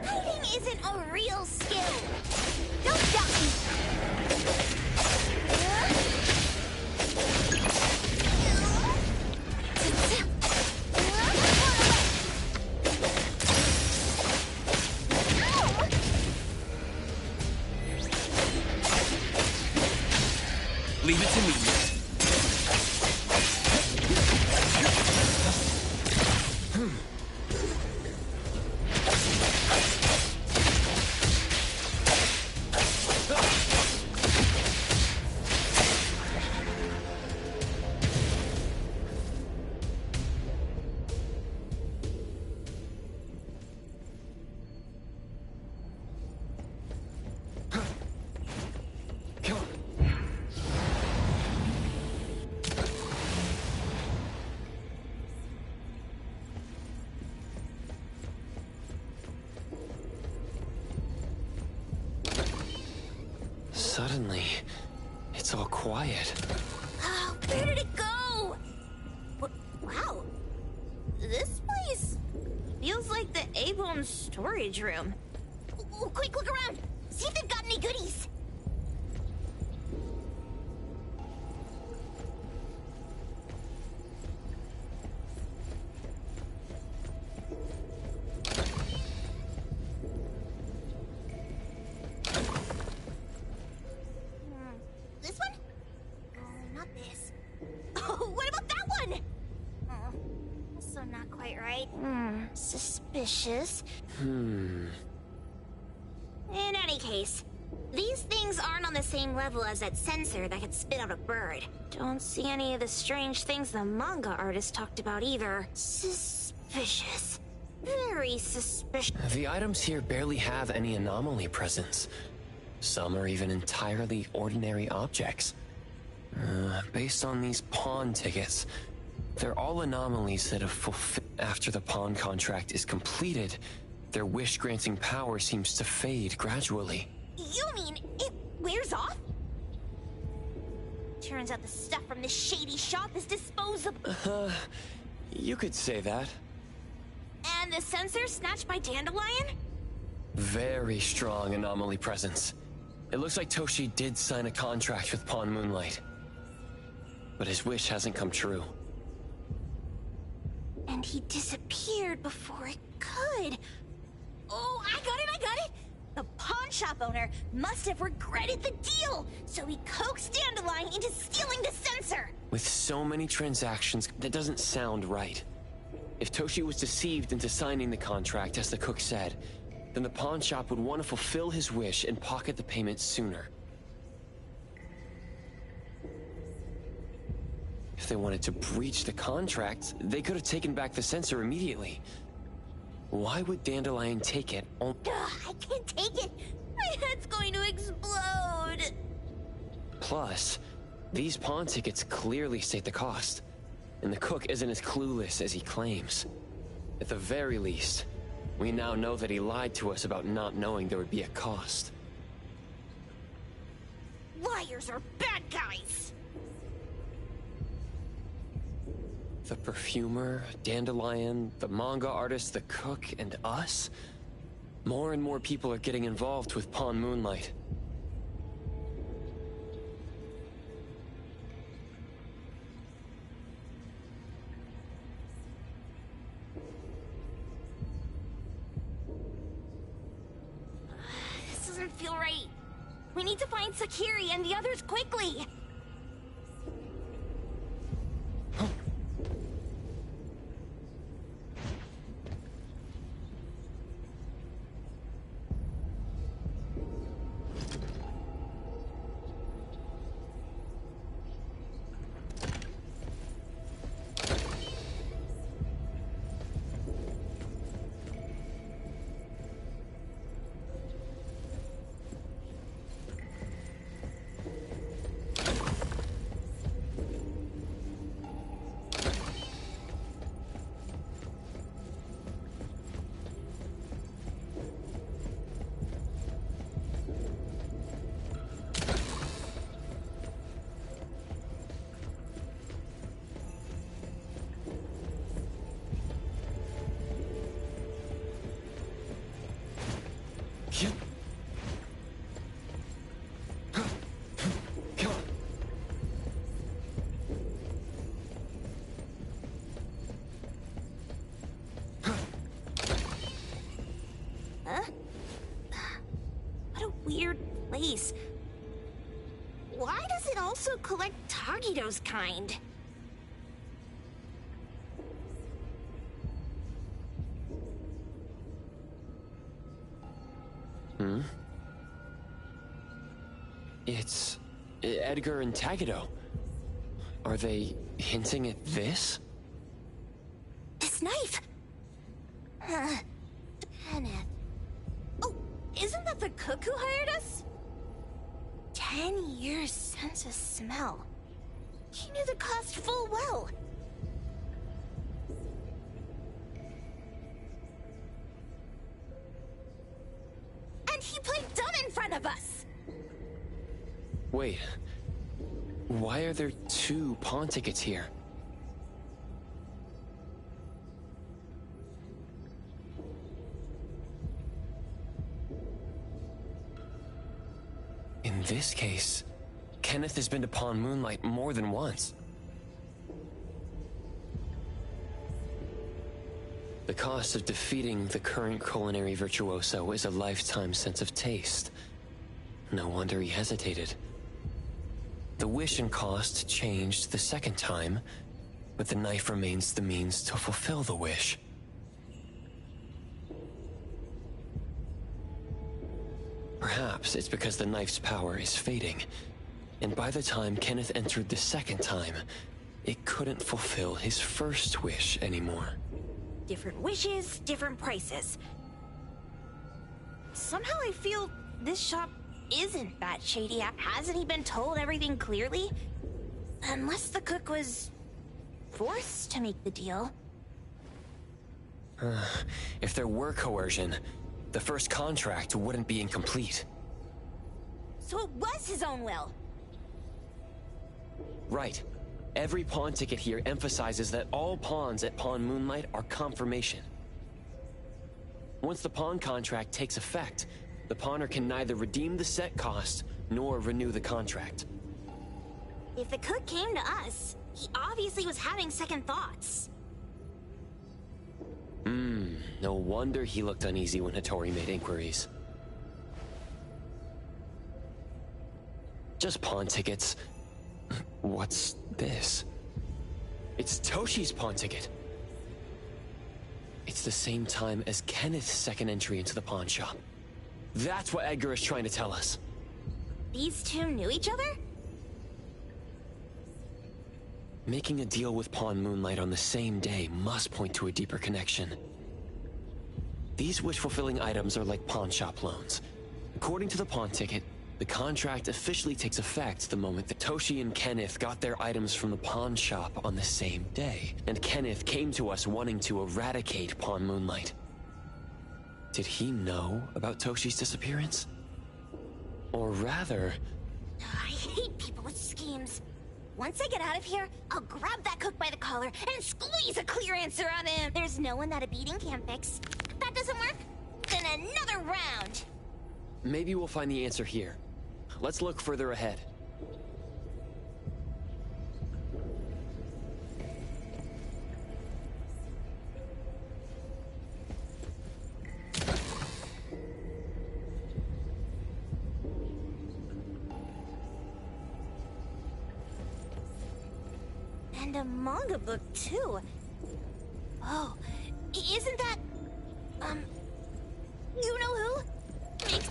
Hiding isn't a real skill. Don't duck me. Leave it to me. Suddenly, it's all quiet. Oh, where did it go? Wow. This place feels like the A-Bone storage room. Quick, look around. See if they've got any goodies. This one? Not this. Oh, what about that one? Oh, also not quite right. Suspicious. In any case, these things aren't on the same level as that sensor that could spit out a bird. Don't see any of the strange things the manga artist talked about either. Suspicious. Very suspicious. The items here barely have any anomaly presence. Some are even entirely ordinary objects. Based on these pawn tickets, they're all anomalies that have fulfilled. After the pawn contract is completed, their wish-granting power seems to fade gradually. You mean it wears off? Turns out the stuff from this shady shop is disposable. You could say that. And the sensor snatched by Dandelion? Very strong anomaly presence. It looks like Toshi did sign a contract with Pawn Moonlight. But his wish hasn't come true. And he disappeared before it could. Oh, I got it! The pawn shop owner must have regretted the deal, so he coaxed Dandelion into stealing the sensor. With so many transactions, that doesn't sound right. If Toshi was deceived into signing the contract, as the cook said, then the pawn shop would want to fulfill his wish and pocket the payment sooner. If they wanted to breach the contract, they could have taken back the sensor immediately. Why would Dandelion take it? Ugh, I can't take it! My head's going to explode! Plus, these pawn tickets clearly state the cost, and the cook isn't as clueless as he claims. At the very least, we now know that he lied to us about not knowing there would be a cost. Liars are bad guys! The perfumer, Dandelion, the manga artist, the cook, and us? More and more people are getting involved with Pawn Moonlight. This doesn't feel right. We need to find Sakiri and the others quickly! Weird place. Why does it also collect Tagido's kind? It's Edgar and Tagido. Are they hinting at this? This knife! Kenneth. Oh, isn't that the cook who hired us? 10 years sense of smell. He knew the cost full well. And he played dumb in front of us! Wait. Why are there 2 pawn tickets here? In this case, Kenneth has been to Pawn Moonlight more than once. The cost of defeating the current culinary virtuoso is a lifetime sense of taste. No wonder he hesitated. The wish and cost changed the second time, but the knife remains the means to fulfill the wish. Perhaps it's because the knife's power is fading, and by the time Kenneth entered the second time, it couldn't fulfill his first wish anymore. Different wishes, different prices. Somehow I feel this shop isn't that shady. Hasn't he been told everything clearly? Unless the cook was forced to make the deal. If there were coercion, the first contract wouldn't be incomplete. So it was his own will. Right. Every pawn ticket here emphasizes that all pawns at Pawn Moonlight are confirmation. Once the pawn contract takes effect, the pawner can neither redeem the set cost nor renew the contract. If the cook came to us, he obviously was having second thoughts. No wonder he looked uneasy when Hattori made inquiries. Just pawn tickets. What's this? It's Toshi's pawn ticket. It's the same time as Kenneth's second entry into the pawn shop. That's what Edgar is trying to tell us. These two knew each other? Making a deal with Pawn Moonlight on the same day must point to a deeper connection. These wish-fulfilling items are like pawn shop loans. According to the pawn ticket, the contract officially takes effect the moment that Toshi and Kenneth got their items from the pawn shop on the same day, and Kenneth came to us wanting to eradicate Pawn Moonlight. Did he know about Toshi's disappearance? Or rather... I hate people with schemes. Once I get out of here, I'll grab that cook by the collar and squeeze a clear answer on him. There's no one that a beating can't fix. If that doesn't work, then another round. Maybe we'll find the answer here. Let's look further ahead. And a manga book, too. Oh, isn't that... you know who? Makes...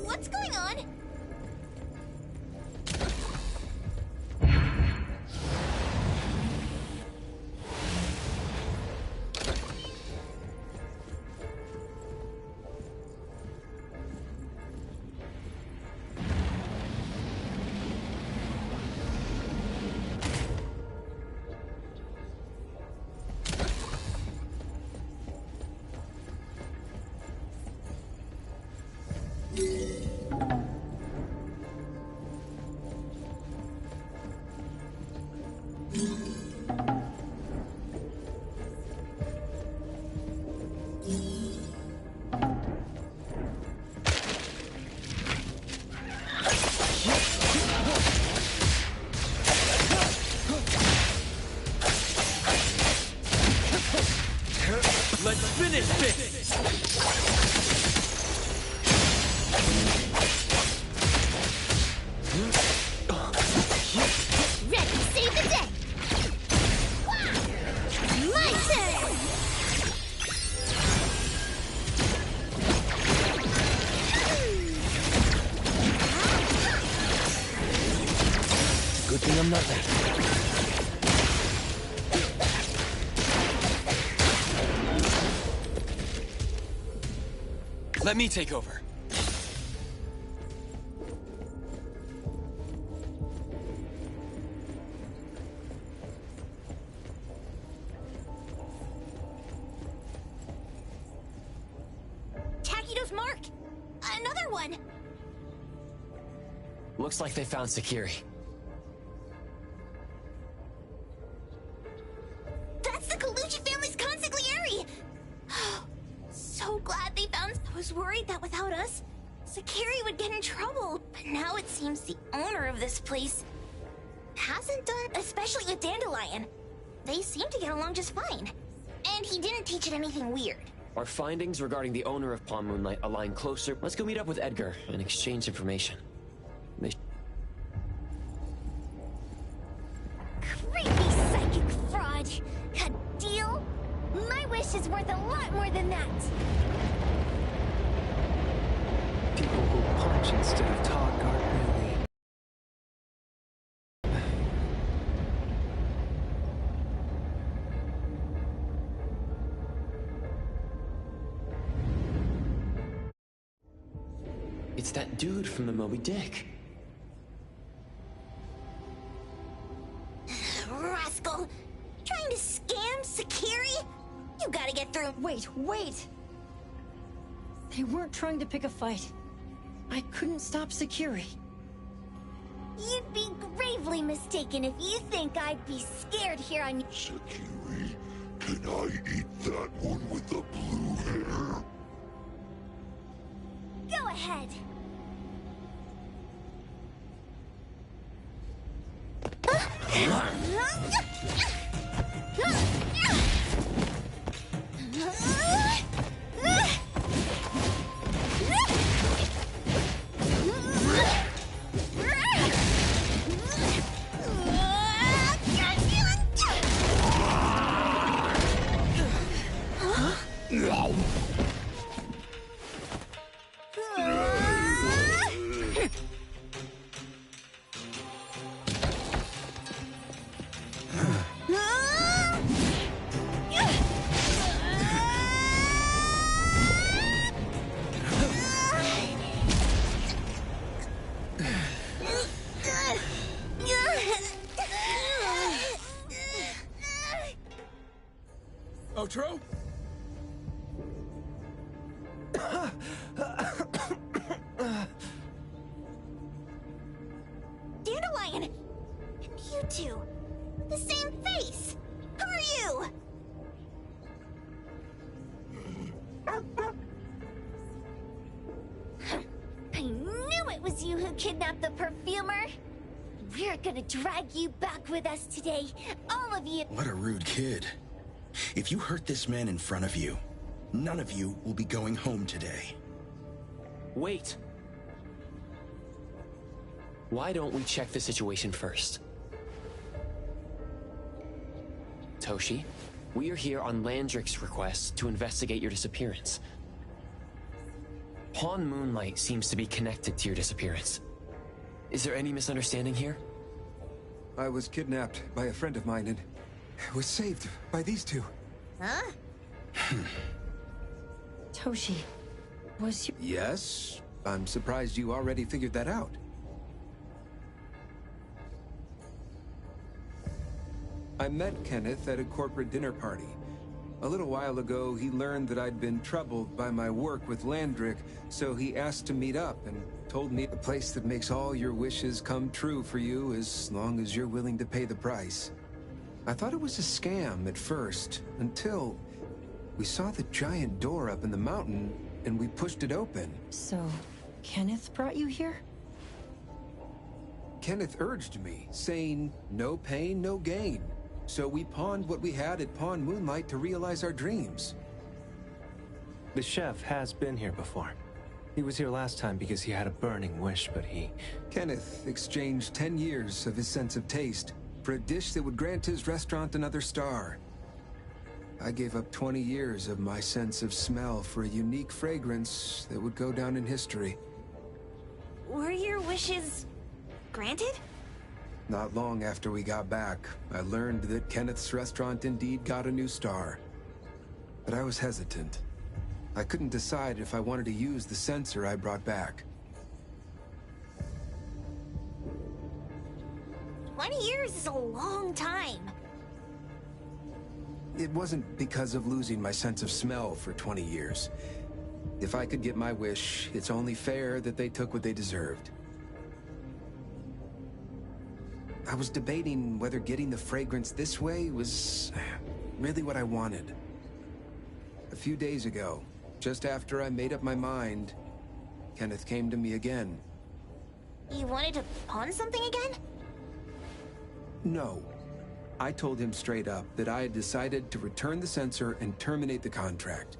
What's going on? Let's finish this! Ready, save the day! My turn! Good thing I'm not late. Let me take over. Takido's mark! Another one! Looks like they found Sakiri. That's the Colucci family's consigliere! So glad they found... I was worried that without us, Sakiri would get in trouble. But now it seems the owner of this place hasn't done... Especially with Dandelion. They seem to get along just fine. And he didn't teach it anything weird. Our findings regarding the owner of Pawn Moonlight align closer. Let's go meet up with Edgar and exchange information. Creepy psychic fraud! A deal? My wish is worth a lot more than that! People who punch instead of talk aren't really... It's that dude from the Moby Dick. Rascal! Trying to scam Sakiri? You gotta get through... Wait! They weren't trying to pick a fight. I couldn't stop Sakiri. You'd be gravely mistaken if you think I'd be scared here on... Sakiri Can I eat that one with the blue hair? Go ahead. Otro? Dandelion! And you two! The same face! Who are you? I knew it was you who kidnapped the perfumer. We're gonna drag you back with us today, all of you. What a rude kid. If you hurt this man in front of you, none of you will be going home today. Wait. Why don't we check the situation first? Toshi, we are here on Landrick's request to investigate your disappearance. Pawn Moonlight seems to be connected to your disappearance. Is there any misunderstanding here? I was kidnapped by a friend of mine and was saved by these two. Huh? Toshi, was you... Yes? I'm surprised you already figured that out. I met Kenneth at a corporate dinner party. A little while ago, he learned that I'd been troubled by my work with Landrick, so he asked to meet up and told me a place that makes all your wishes come true for you as long as you're willing to pay the price. I thought it was a scam at first, until we saw the giant door up in the mountain and we pushed it open. So, Kenneth brought you here? Kenneth urged me, saying, no pain, no gain. So we pawned what we had at Pawn Moonlight to realize our dreams. The chef has been here before. He was here last time because he had a burning wish, but he... Kenneth exchanged 10 years of his sense of taste for a dish that would grant his restaurant another star. I gave up 20 years of my sense of smell for a unique fragrance that would go down in history. Were your wishes granted? Not long after we got back, I learned that Kenneth's restaurant indeed got a new star. But I was hesitant. I couldn't decide if I wanted to use the sensor I brought back. 20 years is a long time. It wasn't because of losing my sense of smell for 20 years. If I could get my wish, it's only fair that they took what they deserved. I was debating whether getting the fragrance this way was really what I wanted. A few days ago, just after I made up my mind, Kenneth came to me again. You wanted to pawn something again? No. I told him straight up that I had decided to return the sensor and terminate the contract.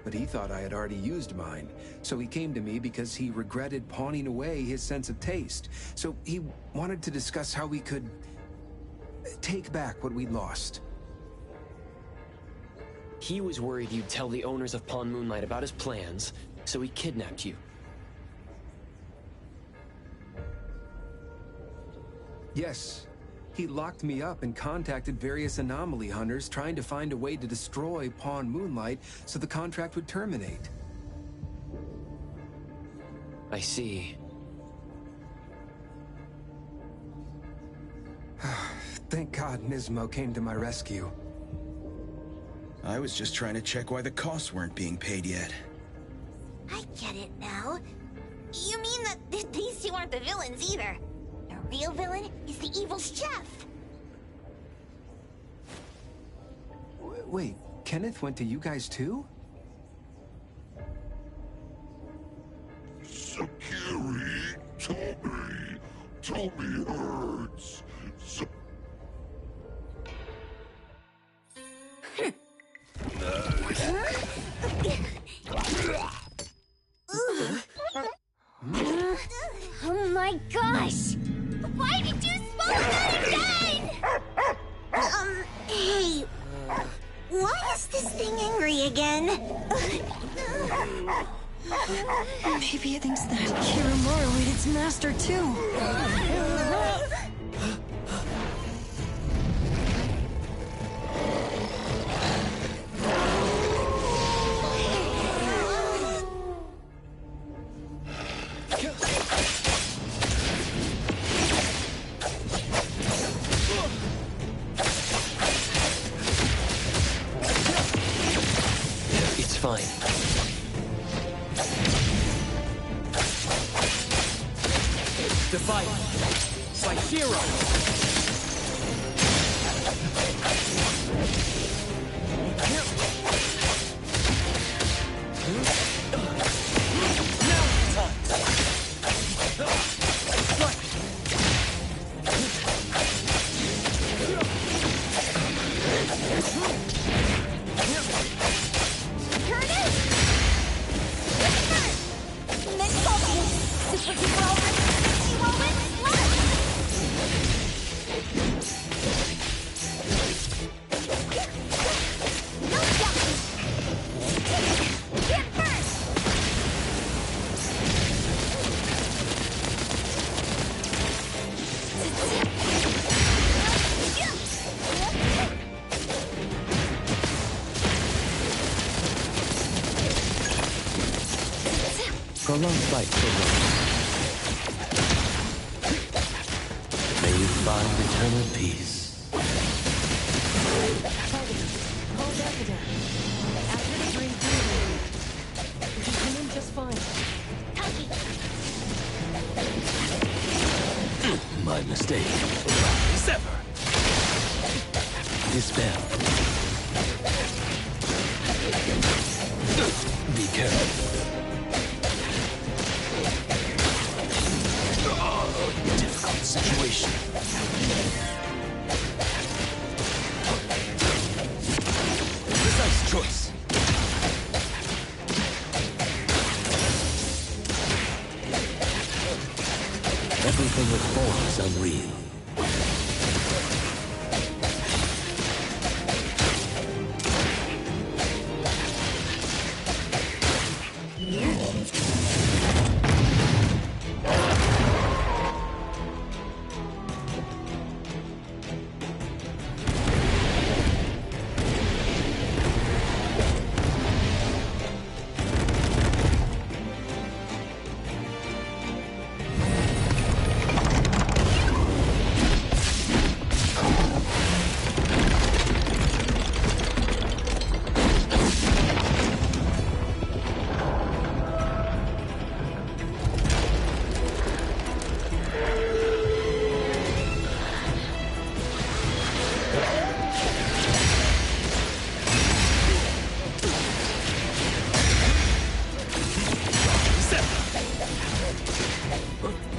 But he thought I had already used mine, so he came to me because he regretted pawning away his sense of taste. So he wanted to discuss how we could take back what we'd lost. He was worried you'd tell the owners of Pawn Moonlight about his plans, so he kidnapped you. Yes. He locked me up and contacted various anomaly hunters trying to find a way to destroy Pawn Moonlight so the contract would terminate. I see. Thank God Nismo came to my rescue. I was just trying to check why the costs weren't being paid yet. I get it now. You mean that these two aren't the villains either? The real villain is the evil chef. Wait, Kenneth went to you guys too? Sakiri, Tommy hurts. Oh my gosh! Why did you spoil that again? Hey, why is this thing angry again? Maybe it thinks that Kiramaru ate its master too. It's fine. The fight by Hero. Prolonged fight for May you find eternal peace. Call Decadent. After the brain breathing, we can come in just fine. My mistake. Sever. Dispel. Be careful. Difficult situation. Precise choice. Everything with form is unreal.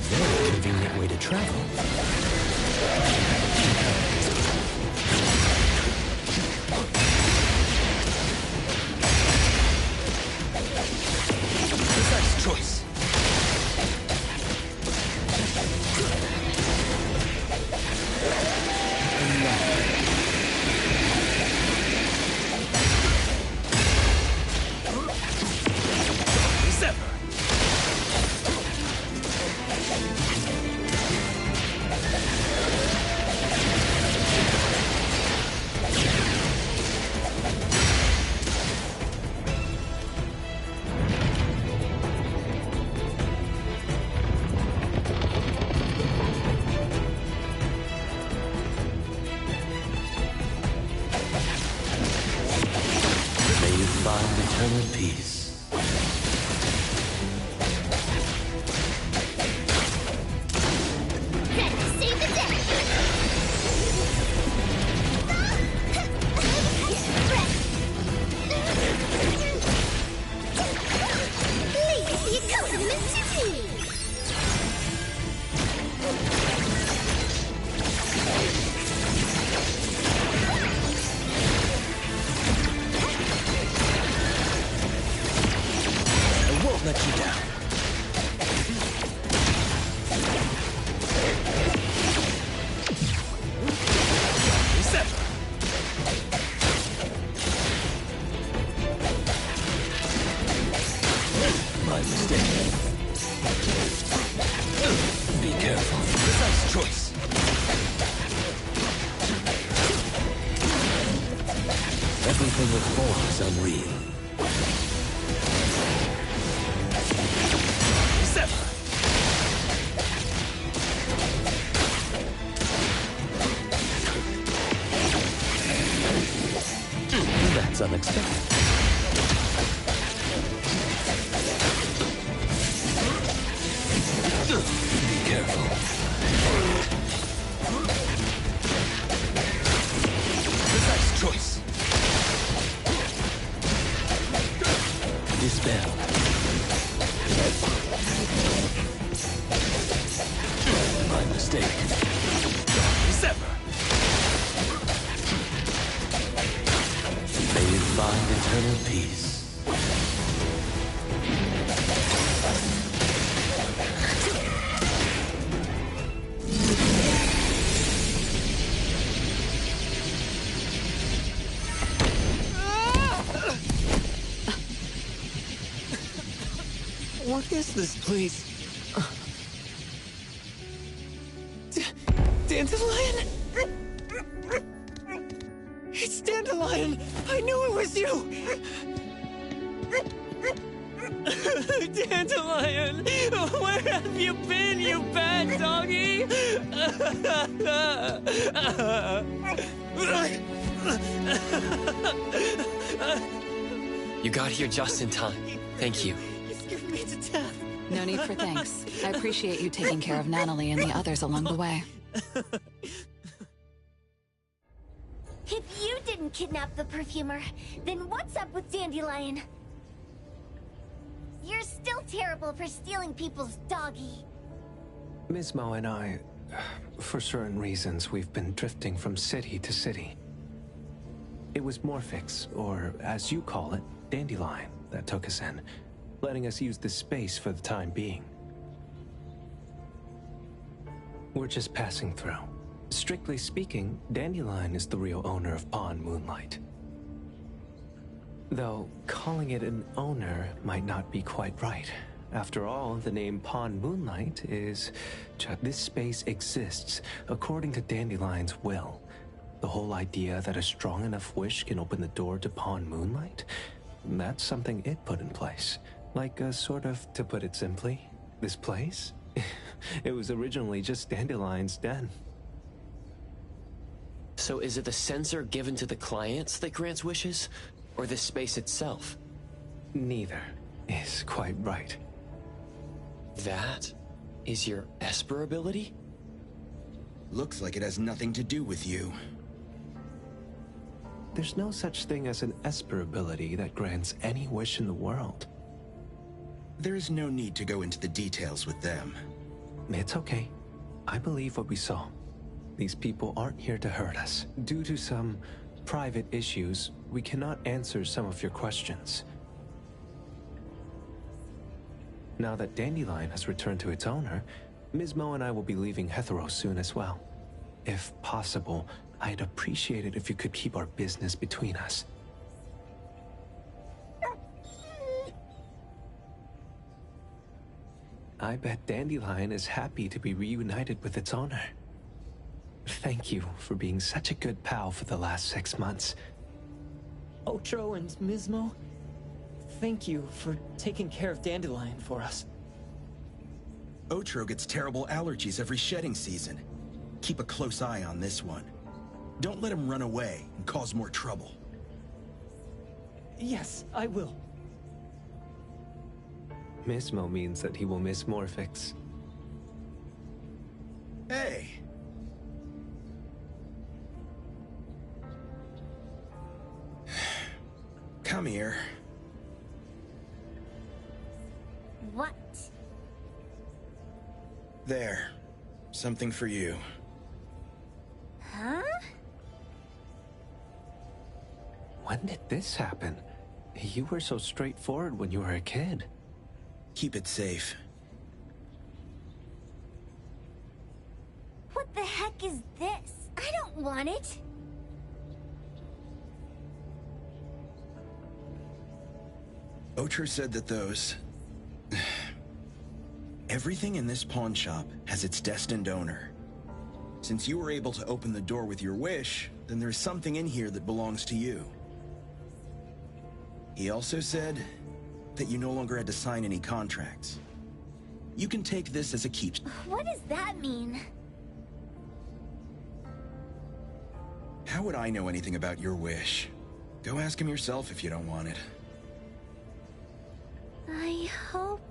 Very convenient way to travel. Precise choice. I won't let you down. My mistake. Be careful. Precise choice. Everything with form is unreal. Sever. That's unexpected. Be careful. Precise choice. Dispel. My mistake. Sever. May you find eternal peace. What is this place? Dandelion? It's Dandelion! I knew it was you! Dandelion! Where have you been, you bad doggy? You got here just in time. Thank you. Me to death. No need for thanks. I appreciate you taking care of Natalie and the others along the way. If you didn't kidnap the perfumer, then what's up with Dandelion? You're still terrible for stealing people's doggy. Ms. Mo and I, for certain reasons, we've been drifting from city to city. It was Morphix, or as you call it, Dandelion, that took us in, letting us use this space for the time being. We're just passing through. Strictly speaking, Dandelion is the real owner of Pawn Moonlight. Though, calling it an owner might not be quite right. After all, the name Pawn Moonlight is... This space exists according to Dandelion's will. The whole idea that a strong enough wish can open the door to Pawn Moonlight? That's something it put in place. Like a sort of, to put it simply, this place? It was originally just Dandelion's den. So is it the sensor given to the clients that grants wishes? Or the space itself? Neither is quite right. That is your Esper ability? Looks like it has nothing to do with you. There's no such thing as an Esper ability that grants any wish in the world. There is no need to go into the details with them. It's okay. I believe what we saw. These people aren't here to hurt us. Due to some private issues, we cannot answer some of your questions. Now that Dandelion has returned to its owner, Ms. Mo and I will be leaving Hetheros soon as well. If possible, I'd appreciate it if you could keep our business between us. I bet Dandelion is happy to be reunited with its owner. Thank you for being such a good pal for the last 6 months. Otro and Mismo, thank you for taking care of Dandelion for us. Otro gets terrible allergies every shedding season. Keep a close eye on this one. Don't let him run away and cause more trouble. Yes, I will. Mismo means that he will miss Morphix. Hey! Come here. What? There. Something for you. Huh? When did this happen? You were so straightforward when you were a kid. Keep it safe. What the heck is this? I don't want it. Ocher said that those... Everything in this pawn shop has its destined owner. Since you were able to open the door with your wish, then there's something in here that belongs to you. He also said that you no longer had to sign any contracts. You can take this as a keepsake. What does that mean? How would I know anything about your wish? Go ask him yourself if you don't want it. I hope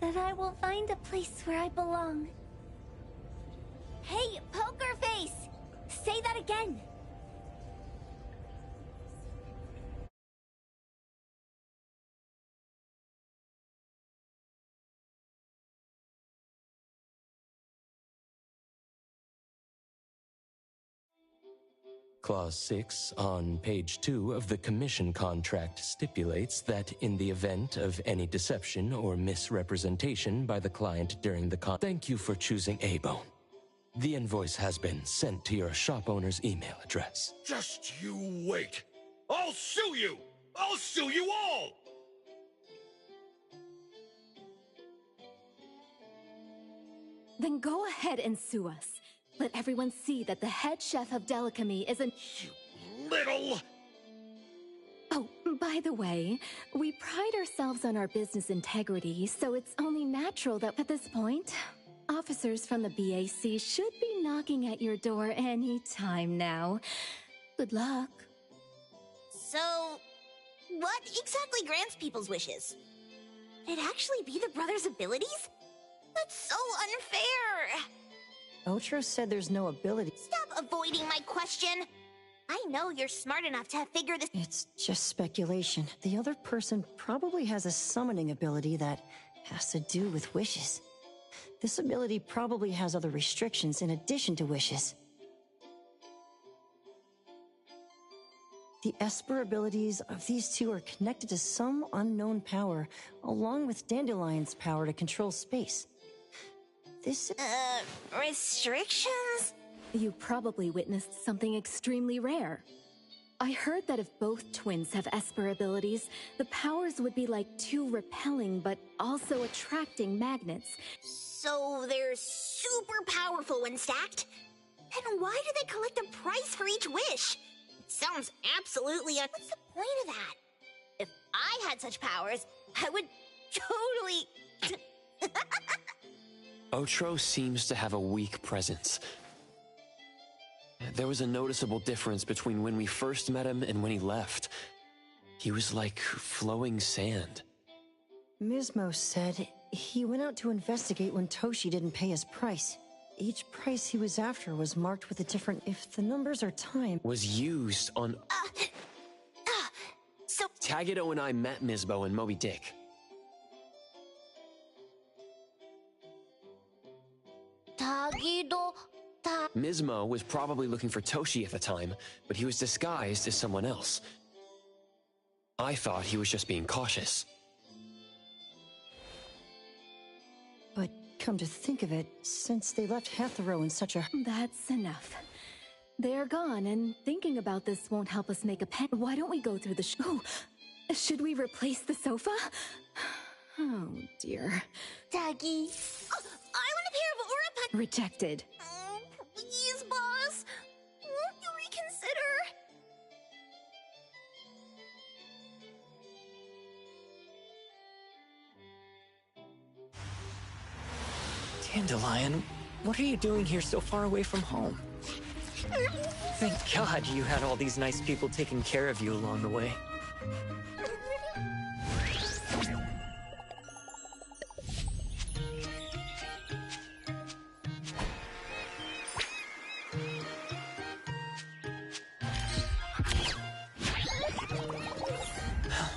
that I will find a place where I belong. Hey, Poker Face! Say that again! Clause 6 on page 2 of the commission contract stipulates that in the event of any deception or misrepresentation by the client during the Thank you for choosing A-Bone. The invoice has been sent to your shop owner's email address. Just you wait. I'll sue you! I'll sue you all! Then go ahead and sue us. Let everyone see that the head chef of Delicamy isn't— You little... Oh, by the way, we pride ourselves on our business integrity, so it's only natural that at this point, officers from the BAC should be knocking at your door any time now. Good luck. So, what exactly grants people's wishes? Could it actually be the brothers' abilities? That's so unfair! Ocher said there's no ability. Stop avoiding my question! I know you're smart enough to figure this— It's just speculation. The other person probably has a summoning ability that has to do with wishes. This ability probably has other restrictions in addition to wishes. The Esper abilities of these two are connected to some unknown power, along with Dandelion's power to control space. This— restrictions? You probably witnessed something extremely rare. I heard that if both twins have Esper abilities, the powers would be like two repelling but also attracting magnets. So they're super powerful when stacked? Then why do they collect a price for each wish? It sounds absolutely what's the point of that? If I had such powers, I would totally... Otro seems to have a weak presence. There was a noticeable difference between when we first met him and when he left. He was like flowing sand. Mismo said he went out to investigate when Toshi didn't pay his price. Each price he was after was marked with a different— if the numbers are timed— Was used on... So... Tagedo and I met Mismo and Moby Dick. Tagido... Mismo was probably looking for Toshi at the time, but he was disguised as someone else. I thought he was just being cautious. But come to think of it, since they left Hatharo in such a— That's enough. They're gone, and thinking about this won't help us make a pen. Why don't we go through the Oh, should we replace the sofa? Oh, dear. Daggy. Oh, I want a pair of aura pen— Rejected. Oh, please, boss. Won't you reconsider? Dandelion, what are you doing here so far away from home? Thank God you had all these nice people taking care of you along the way.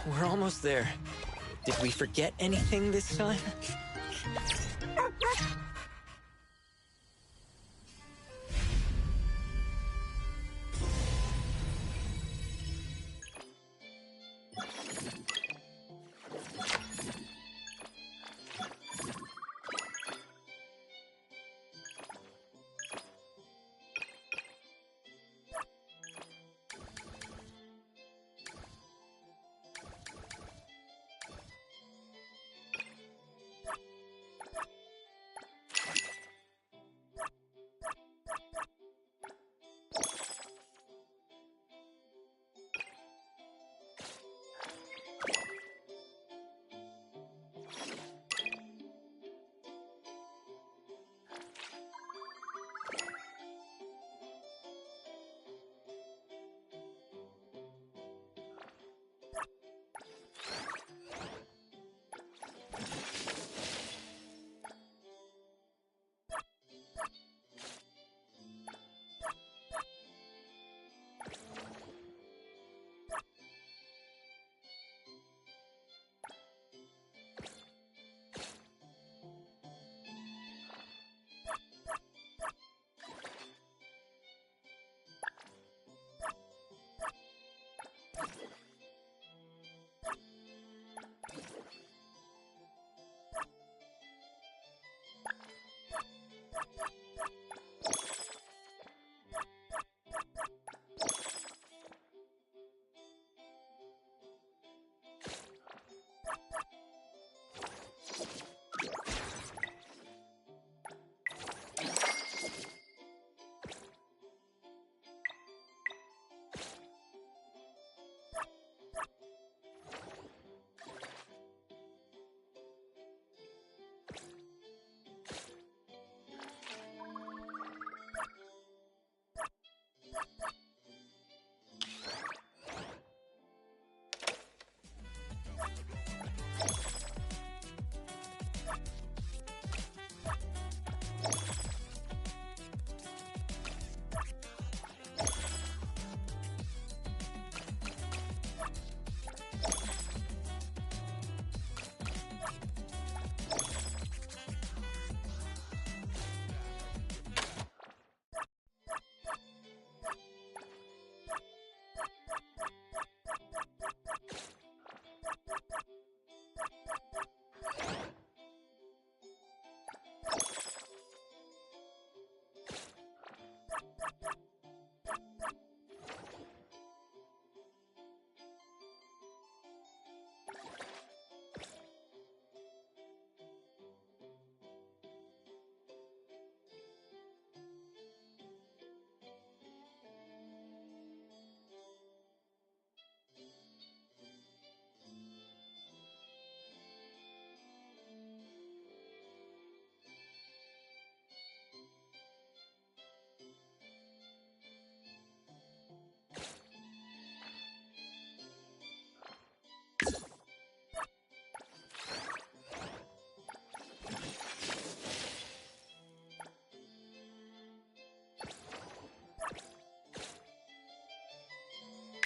We're almost there. Did we forget anything this time?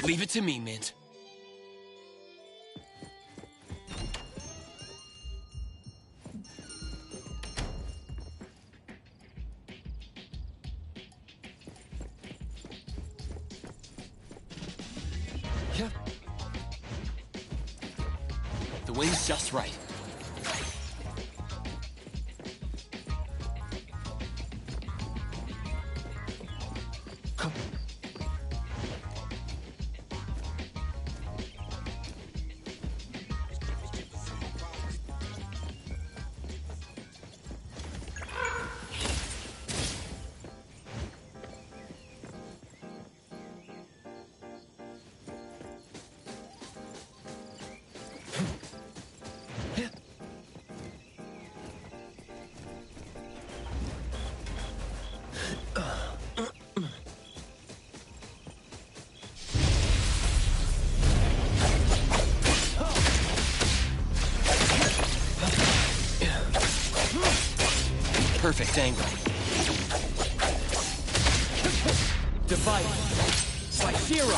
Leave it to me, Mint. Yeah. The wind's just right. Perfect angle. Device by Zero.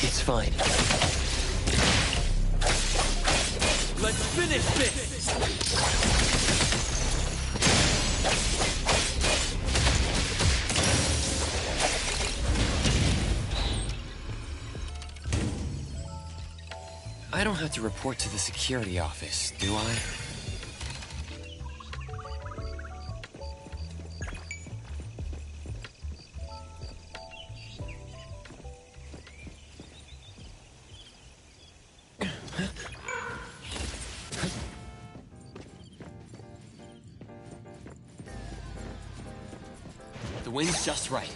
It's fine. Let's finish this! I don't have to report to the security office, do I? The wind's just right.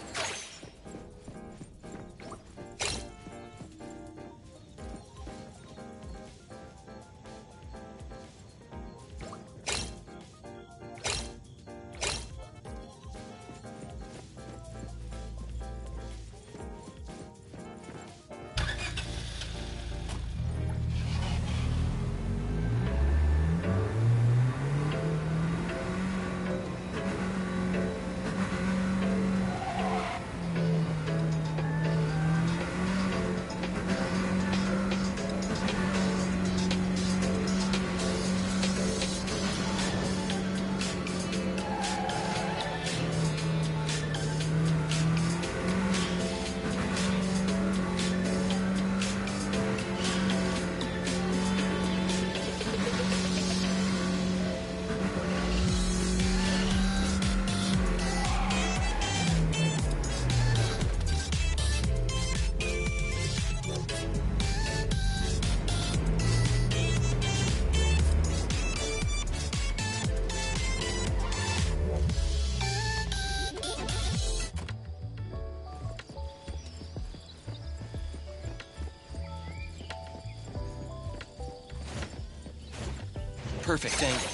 Perfect angle.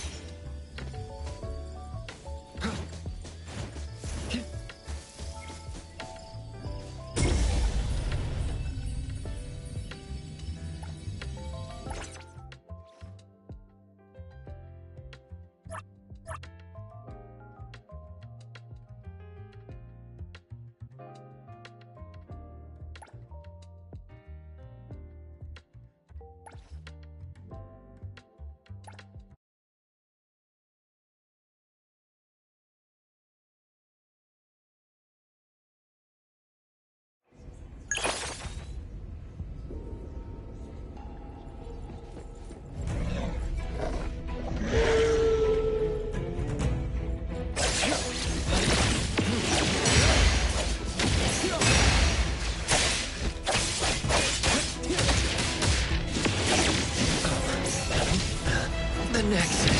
The Nexus.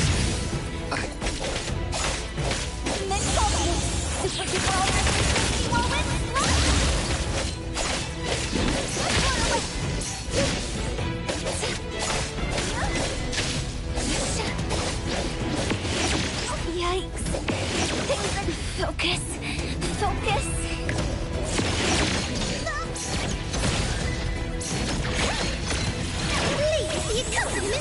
Super duper all Yikes. Focus. Focus. Please, you come to me.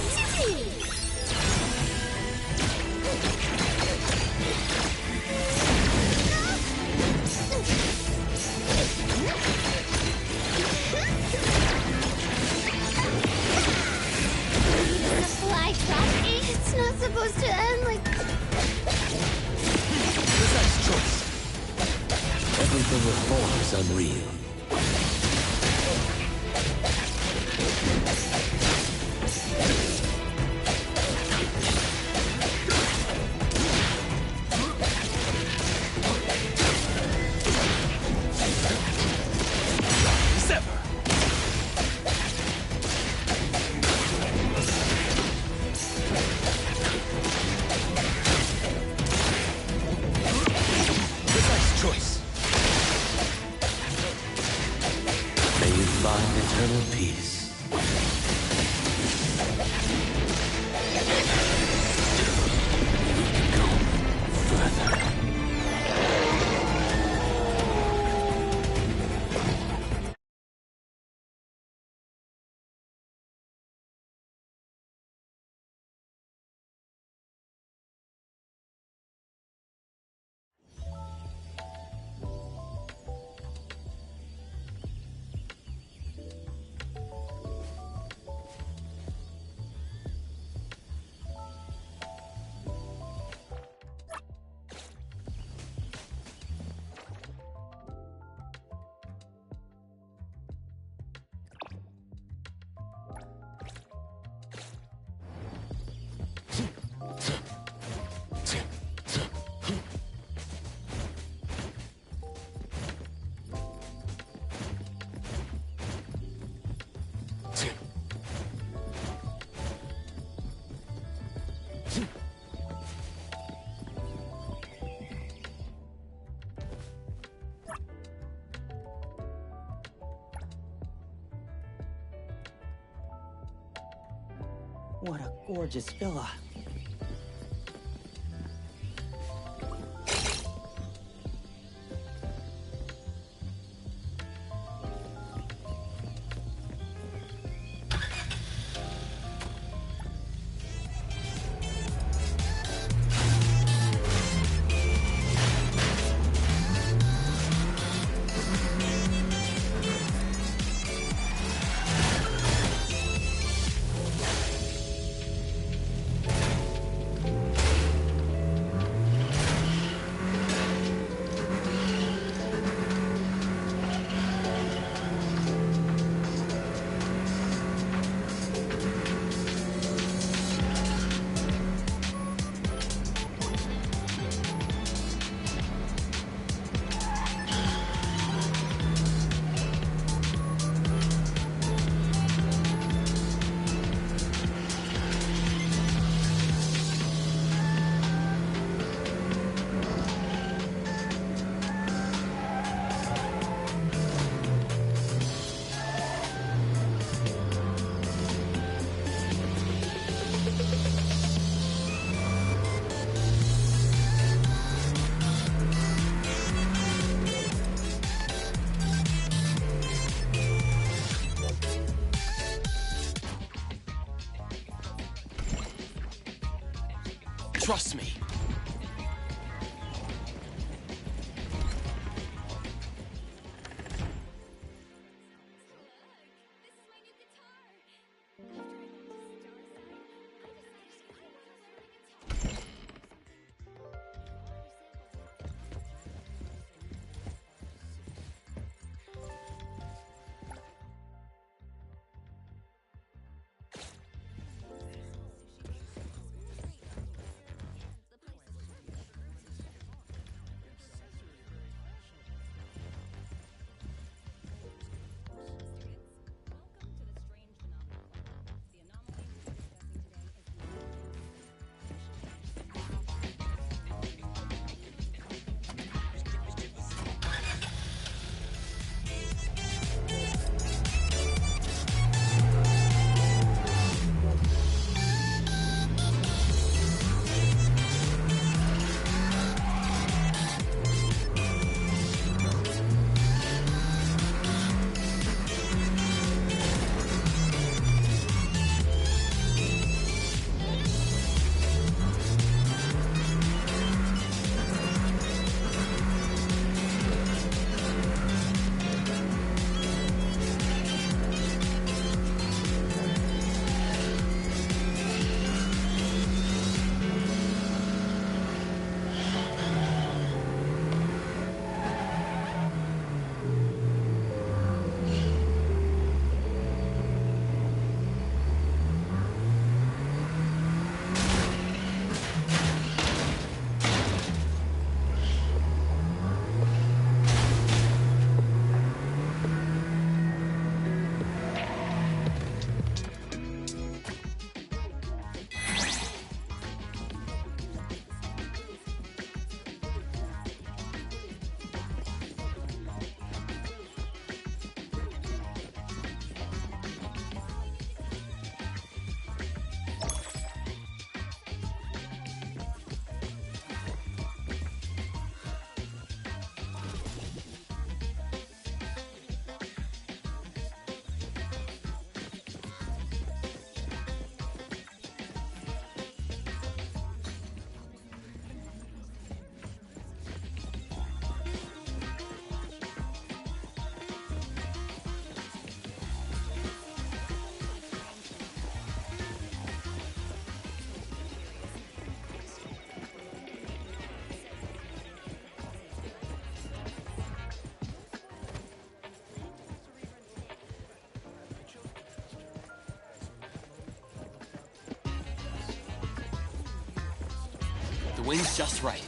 It's not supposed to end like... Precise choice. Everything with form is unreal. Eternal peace. Go further. What a gorgeous villa. Trust me. The wind's just right.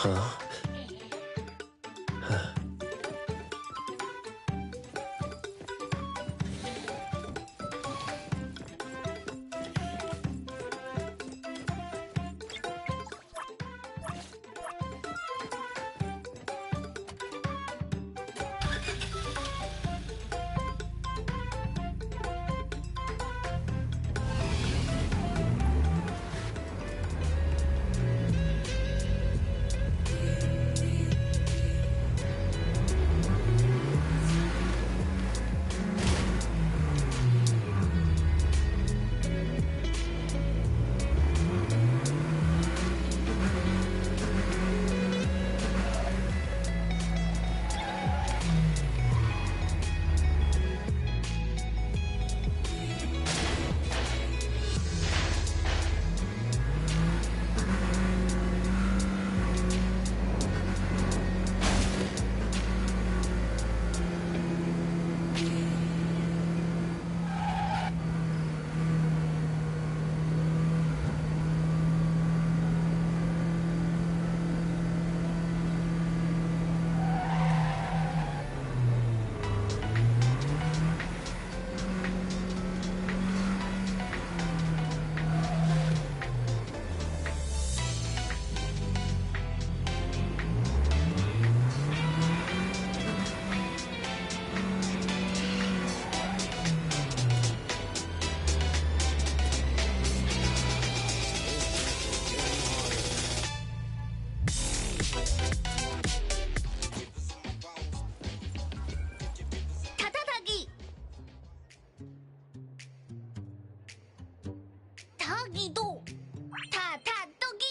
Huh? 타타타기! 타기도! 타타토기!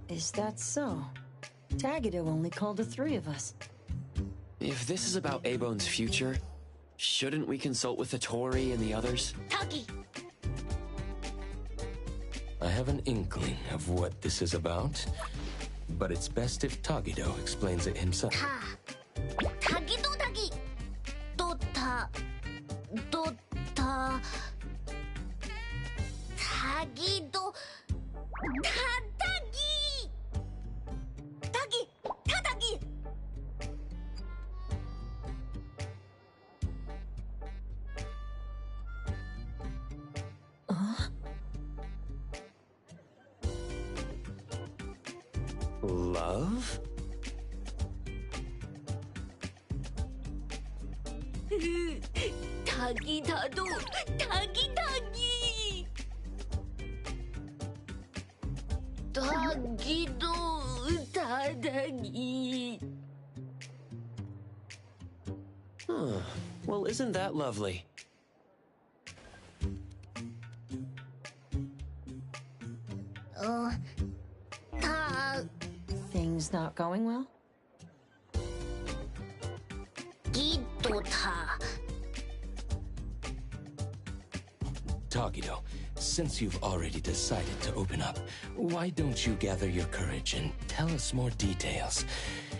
Is that so? Tagido only called the three of us. If this is about A-Bone's future, shouldn't we consult with the Tori and the others? 타기! I have an inkling of what this is about, but it's best if Tagido explains it himself. 타기도 타기! 또 타기도 타타기! 타기! 타타기! Love? 타기다도 타기타기! 타기도 타타기! Huh. Well, isn't that lovely? Things not going well? Tagido, since you've already decided to open up, why don't you gather your courage and tell us more details?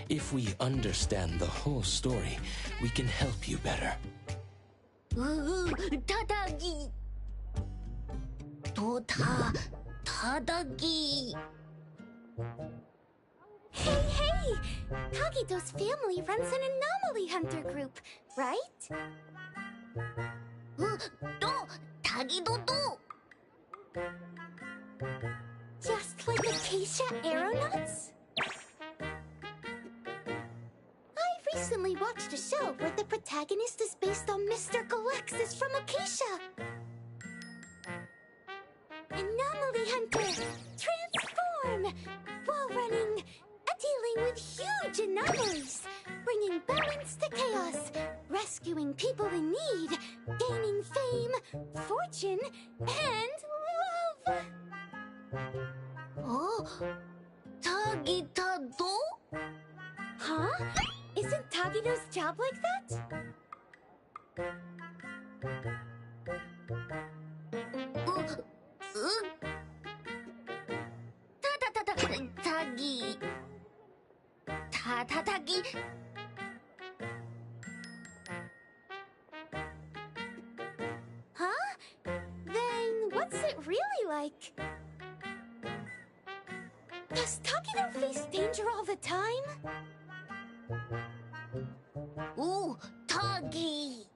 If we understand the whole story, we can help you better. 타다기! 타다기! Hey! Tagido's family runs an anomaly hunter group, right? 또! 타기도 또! Just like acacia aeronauts? I recently watched a show where the protagonist is based on Mr. Galexis from Acacia. Anomaly Hunter, transform! While running, dealing with huge anomalies, bringing balance to chaos, rescuing people in need, gaining fame, fortune, and love. Oh, Tagitado? Huh? Isn't Tagido's job like that? Tagi. Tagi. Huh? Then what's it really like? Does Tagido face danger all the time? Ooh, Tagi.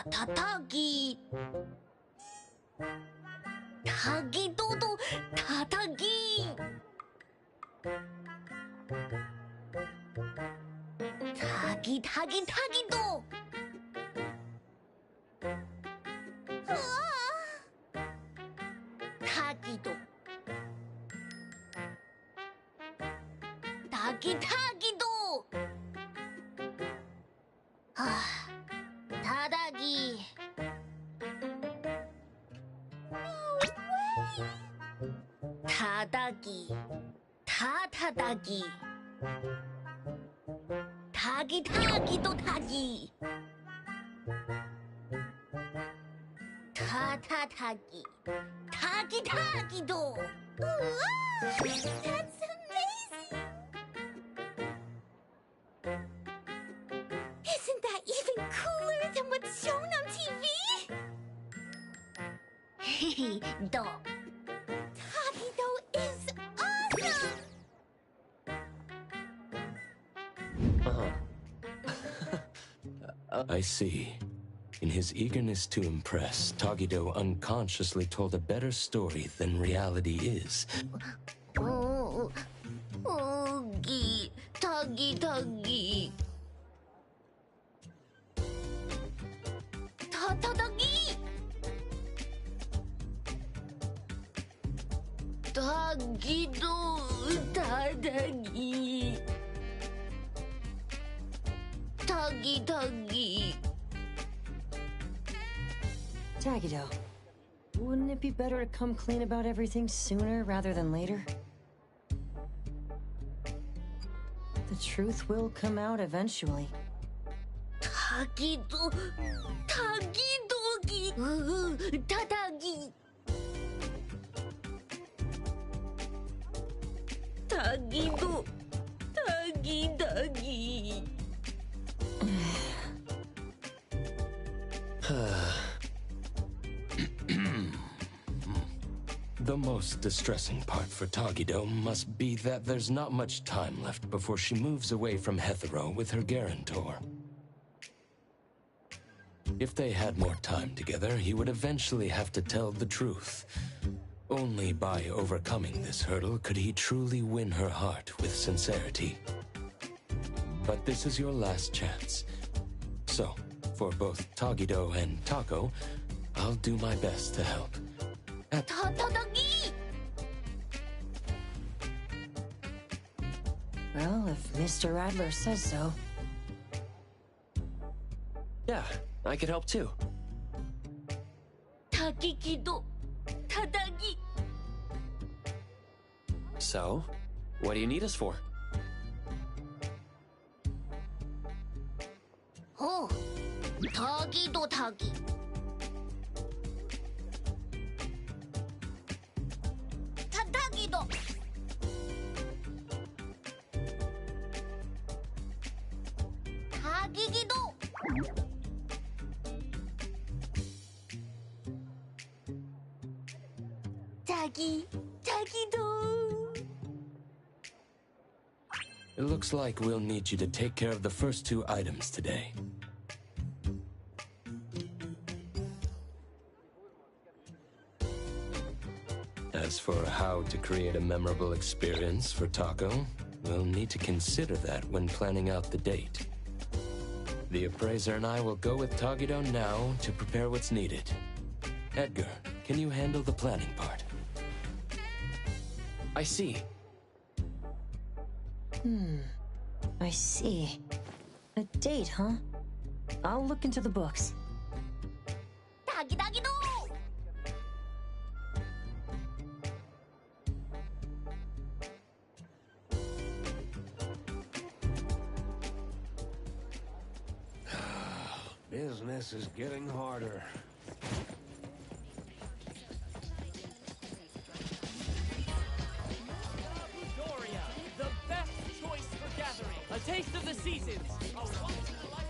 Tagi. Tagi Dodo, Tagi. Tagi Do. Tagi Do. Tagi Do. Tadagi. Tadagi. Tadagi. Tagi do Tagi. Tagi. Tagi do. That's amazing! Isn't that even cooler than what's shown on TV? Hehe, do. Tagido is awesome! I see. In his eagerness to impress, Tagido unconsciously told a better story than reality is. Oh, Tagi. Tadagi. Tagido, Tadagi. Tagi. Tagido, wouldn't it be better to come clean about everything sooner rather than later? The truth will come out eventually. Tagidogi. Tadagi. Tagido. Tagi. The most distressing part for Tagido must be that there's not much time left before she moves away from Hetero with her guarantor. If they had more time together, he would eventually have to tell the truth. Only by overcoming this hurdle could he truly win her heart with sincerity. But this is your last chance. So, for both Tagido and Tako, I'll do my best to help. Tadagi! Well, if Mr. Adler says so. Yeah, I could help too. Tagikido. Tadagi. So, what do you need us for? Oh, Tagido. Tagido. Tagigido. Tagido. It looks like we'll need you to take care of the first two items today. For how to create a memorable experience for Taco, we'll need to consider that when planning out the date. The appraiser and I will go with Tagido now to prepare what's needed. Edgar, can you handle the planning part? I see. I see. A date, huh? I'll look into the books. 다기다기도! Business is getting harder. Doria, the best choice for gathering. A taste of the seasons. A once-in-a-lifetime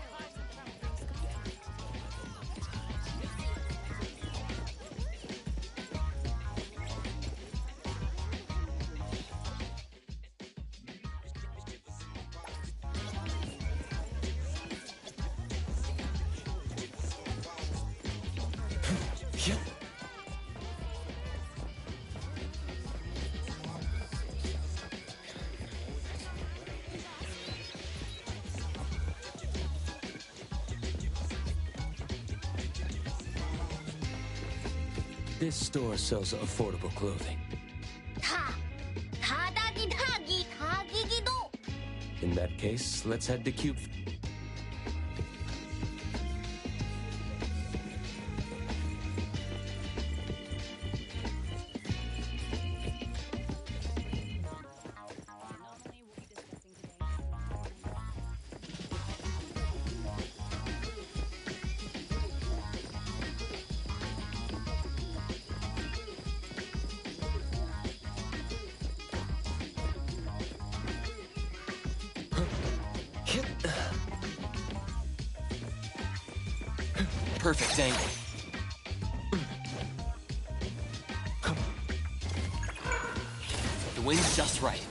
This store sells affordable clothing. 다기기도! In that case, let's head to Cube. Perfect angle. The wind's just right.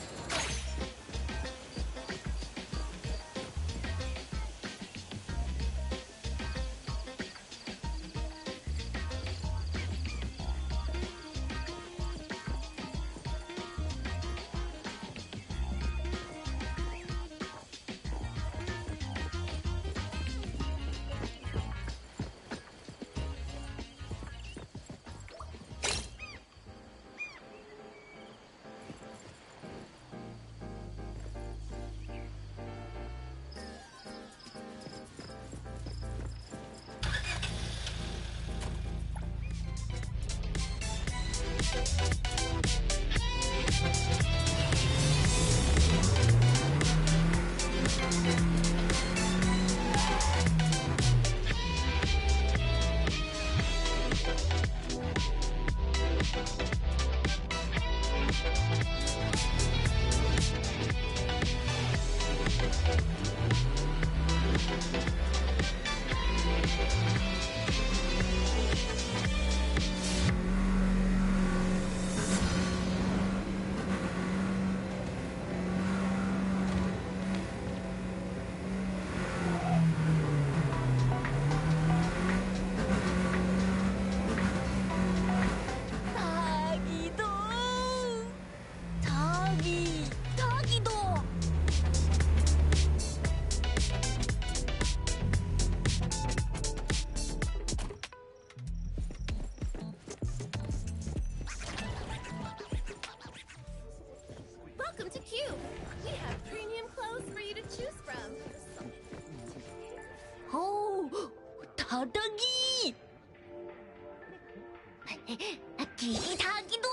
다기도! Welcome to Cube. We have premium clothes for you to choose from. 오, 다다기! 다기도?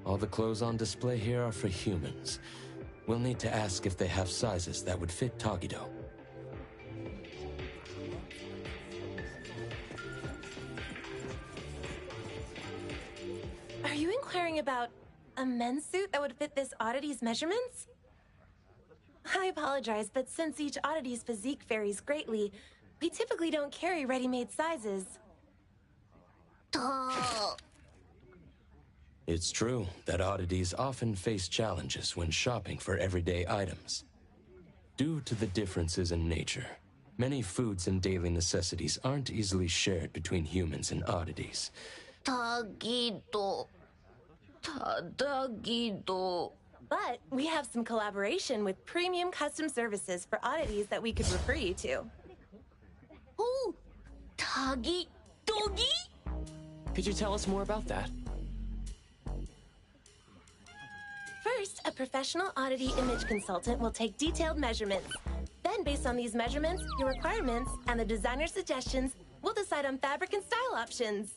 All the clothes on display here are for humans. We'll need to ask if they have sizes that would fit Tagido. Are you inquiring about a men's suit that would fit this oddity's measurements? I apologize, but since each oddity's physique varies greatly, we typically don't carry ready-made sizes. It's true that oddities often face challenges when shopping for everyday items. Due to the differences in nature, Many foods and daily necessities aren't easily shared between humans and oddities. Tagido. But we have some collaboration with premium custom services for oddities that we could refer you to. Oh, Tagi Dogi? Could you tell us more about that? First, a professional oddity image consultant will take detailed measurements. Then, based on these measurements, your requirements, and the designer's suggestions, we'll decide on fabric and style options.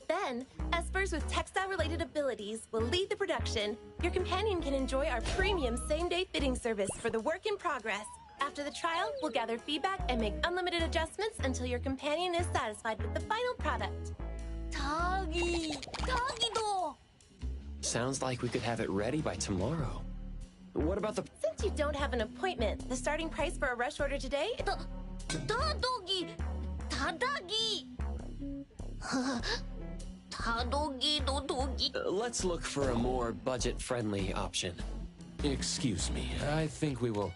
Then, espers with textile-related abilities will lead the production. Your companion can enjoy our premium same-day fitting service for the work in progress. After the trial, we'll gather feedback and make unlimited adjustments until your companion is satisfied with the final product. Tagido! Sounds like we could have it ready by tomorrow. What about the... Since you don't have an appointment, the starting price for a rush order today... Tadagi! Tadogi no dogi. Let's look for a more budget-friendly option. Excuse me, I think we will...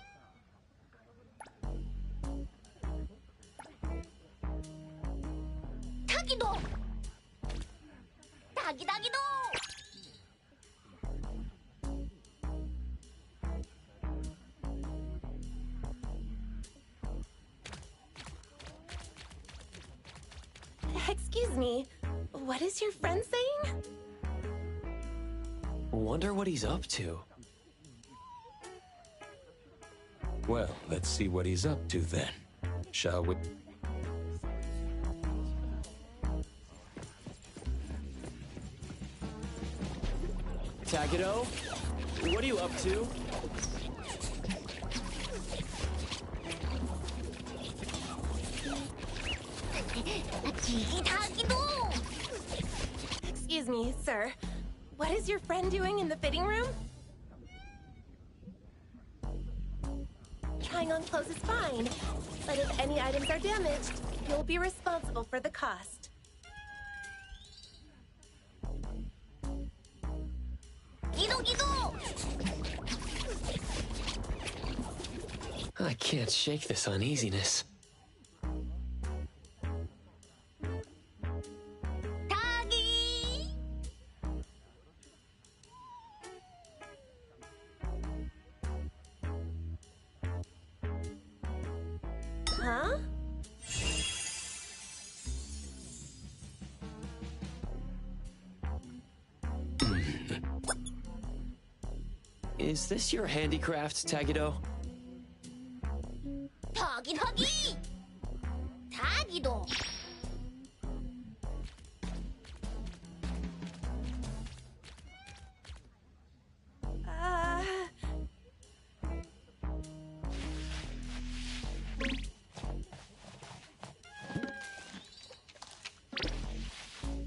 Tagido! Tagidagido! Excuse me, what is your friend saying? Wonder what he's up to. Well, let's see what he's up to then, shall we? Tagido, what are you up to? Excuse me, sir. What is your friend doing in the fitting room? Trying on clothes is fine, but if any items are damaged, you'll be responsible for the cost. I can't shake this uneasiness. Huh? Is this your handicraft, Tagido? Tagi! Tagido!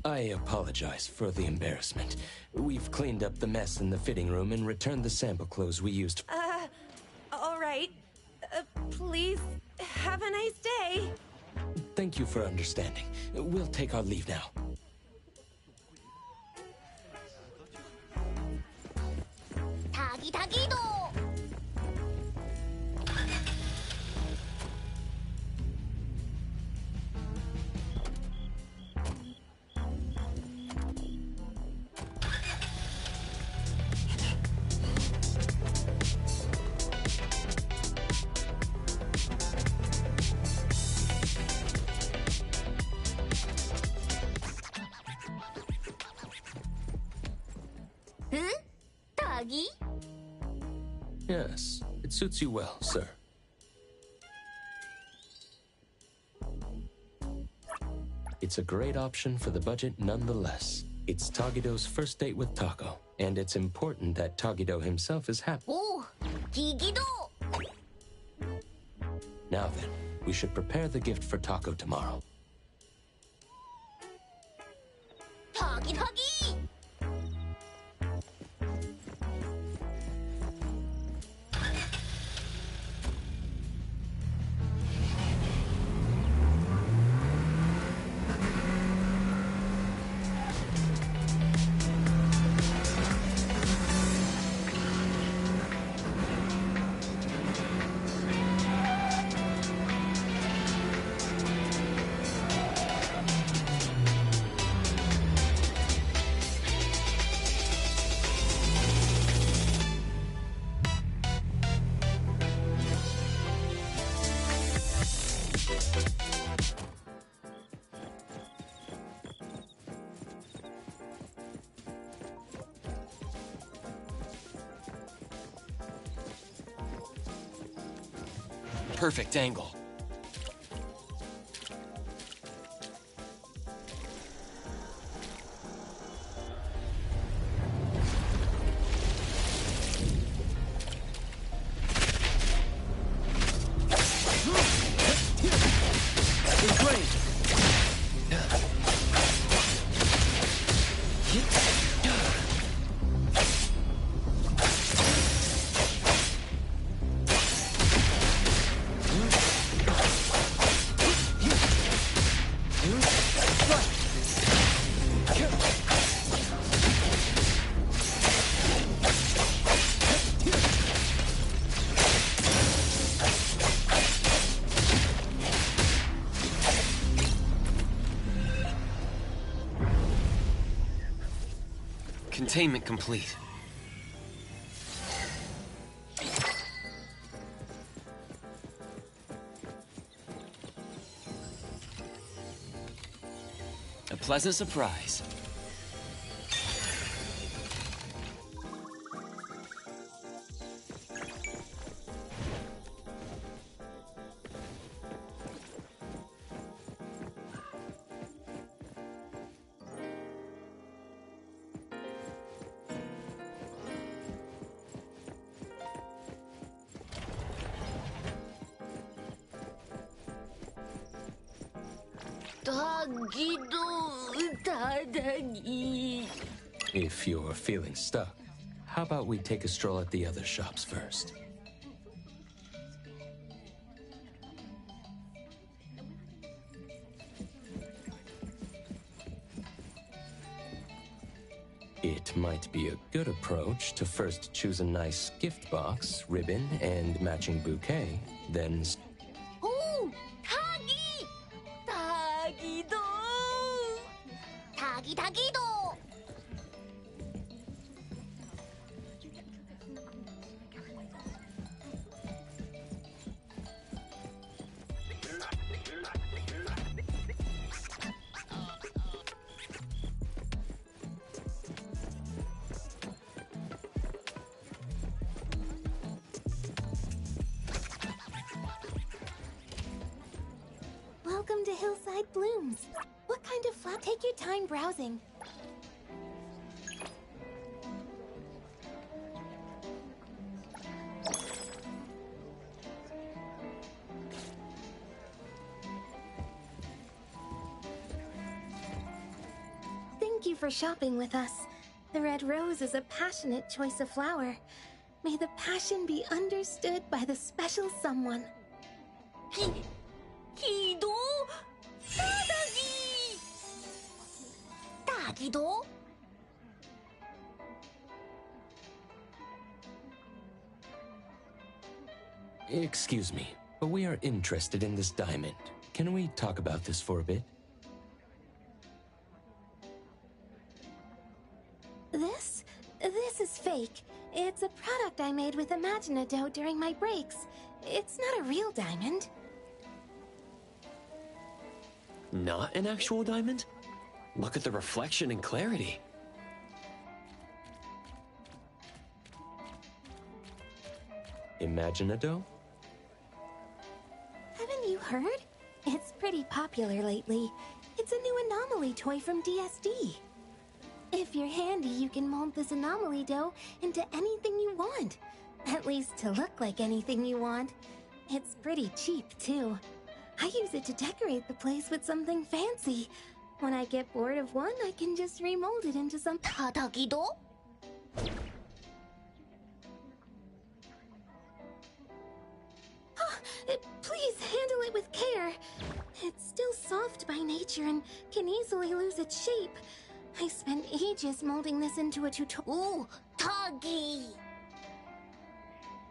I apologize for the embarrassment. We've cleaned up the mess in the fitting room and returned the sample clothes we used. All right. Please, have a nice day. Thank you for understanding. We'll take our leave now. Tagido! Tagi? Yes, it suits you well, sir. It's a great option for the budget nonetheless. It's Tagido's first date with Taco, and it's important that Tagido himself is happy. Oh, Gigido! Now then, we should prepare the gift for Taco tomorrow. Tagi! perfect angle. Containment complete. A pleasant surprise. If you're feeling stuck, how about we take a stroll at the other shops first? It might be a good approach to first choose a nice gift box, ribbon, and matching bouquet, then... Oh! Tagi! Tagi-do! Tagi-tagi-do! Welcome to Hillside Blooms. What kind of flower? Take your time browsing. Thank you for shopping with us. The red rose is a passionate choice of flower. May the passion be understood by the special someone. Kido? Tadagi! Tagido? Excuse me, but we are interested in this diamond. Can we talk about this for a bit? This is fake. It's a product I made with Imaginado during my breaks. It's not a real diamond. Not an actual diamond? Look at the reflection and clarity. Imaginado? Haven't you heard? It's pretty popular lately. It's a new anomaly toy from DSD. If you're handy, you can mold this anomaly dough into anything you want. At least to look like anything you want. It's pretty cheap, too. I use it to decorate the place with something fancy. When I get bored of one, I can just remold it into some... Tadagido? Please handle it with care. It's still soft by nature and can easily lose its shape. I spent ages molding this into a tutorial. Ooh, Tagi!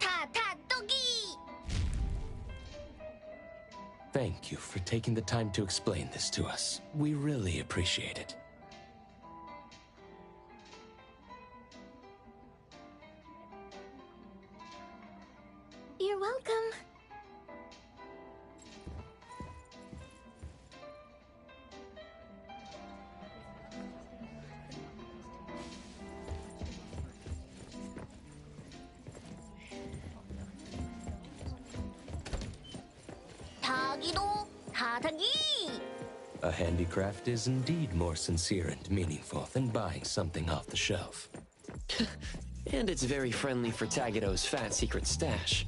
Ta-ta-dogi! Thank you for taking the time to explain this to us. We really appreciate it. You're welcome. Tatagi! A handicraft is indeed more sincere and meaningful than buying something off the shelf. And it's very friendly for Tagado's fat secret stash.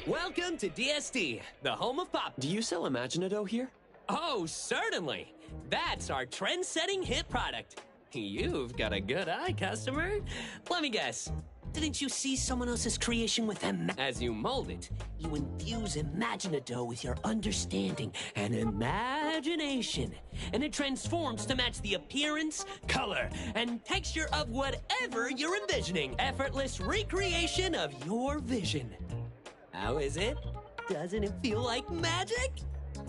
Welcome to DSD, the home of pop. Do you sell Imaginado here? Oh, certainly. That's our trend-setting hit product. You've got a good eye, customer. Let me guess. Didn't you see someone else's creation with them? As you mold it, you infuse Imaginado with your understanding and imagination, and it transforms to match the appearance, color, and texture of whatever you're envisioning. Effortless recreation of your vision. How is it? Doesn't it feel like magic?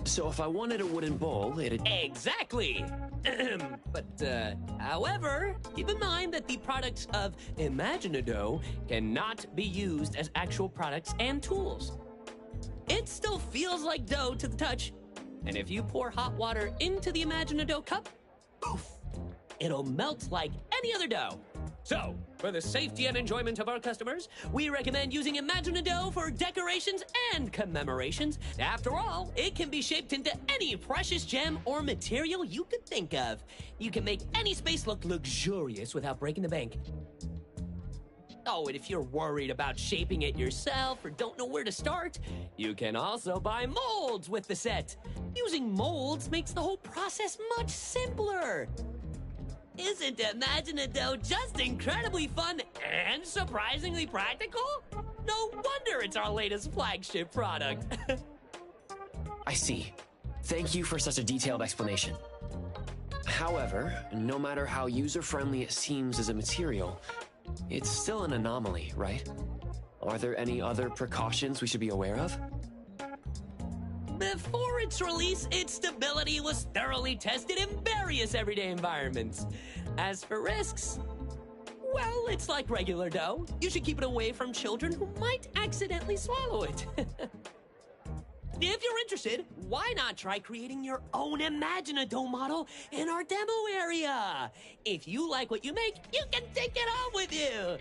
So if I wanted a wooden bowl, it'd... Exactly! But, however, keep in mind that the products of Imaginado cannot be used as actual products and tools. It still feels like dough to the touch, and if you pour hot water into the Imaginado cup, poof, it'll melt like any other dough. So, for the safety and enjoyment of our customers, we recommend using Imaginado for decorations and commemorations. After all, it can be shaped into any precious gem or material you could think of. You can make any space look luxurious without breaking the bank. Oh, and if you're worried about shaping it yourself or don't know where to start, you can also buy molds with the set. Using molds makes the whole process much simpler. Isn't Imaginado just incredibly fun and surprisingly practical? No wonder it's our latest flagship product. I see. Thank you for such a detailed explanation. However, no matter how user-friendly it seems as a material, it's still an anomaly, right? Are there any other precautions we should be aware of? Before its release, its stability was thoroughly tested in various everyday environments. As for risks, well, it's like regular dough. You should keep it away from children who might accidentally swallow it. If you're interested, why not try creating your own Imaginado model in our demo area? If you like what you make, you can take it home with you.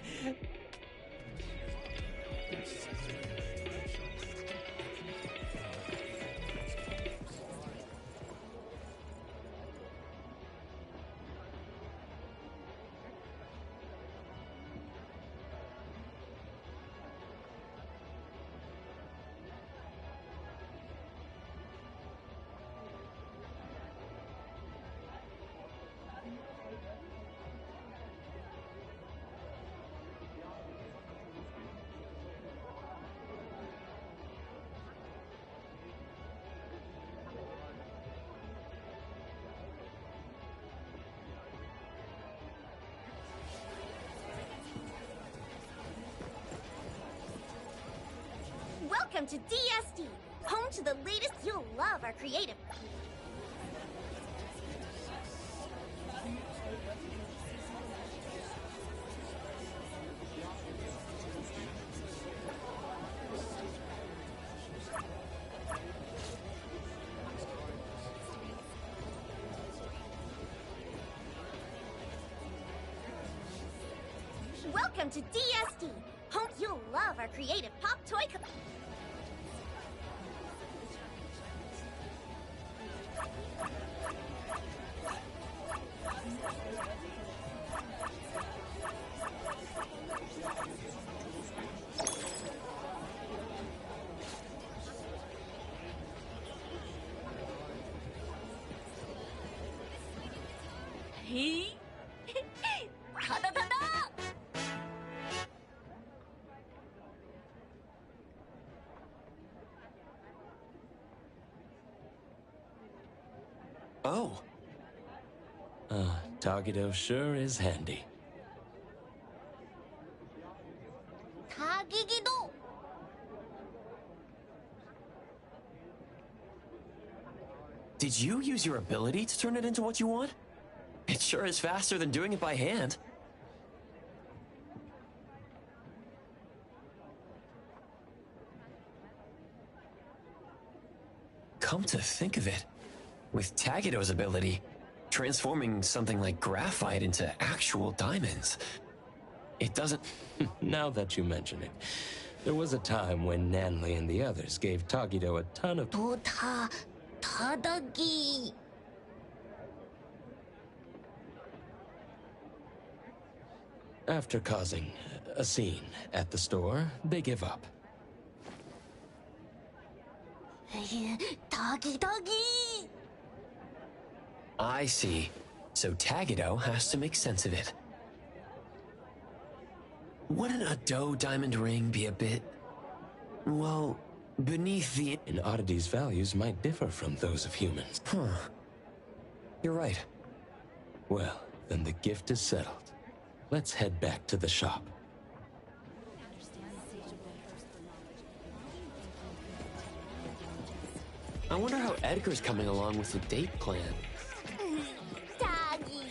Welcome to DSD, home to the latest. You'll love our creative. Welcome to DSD, home. You'll love our creative pop toy. He? Ta-da-ta-da! Oh. Tagido sure is handy. Tagigido! Did you use your ability to turn it into what you want? It sure is faster than doing it by hand. Come to think of it, with Tagido's ability, transforming something like graphite into actual diamonds, it doesn't... Now that you mention it, there was a time when Nanley and the others gave Tagido a ton of... Tadagi. After causing a scene at the store, they give up. Doggy. I see. So Tagido has to make sense of it. Wouldn't a dough diamond ring be a bit... well, beneath the... An oddity's values might differ from those of humans. Huh. You're right. Well, then the gift is settled. Let's head back to the shop. I wonder how Edgar's coming along with the date plan. Doggy.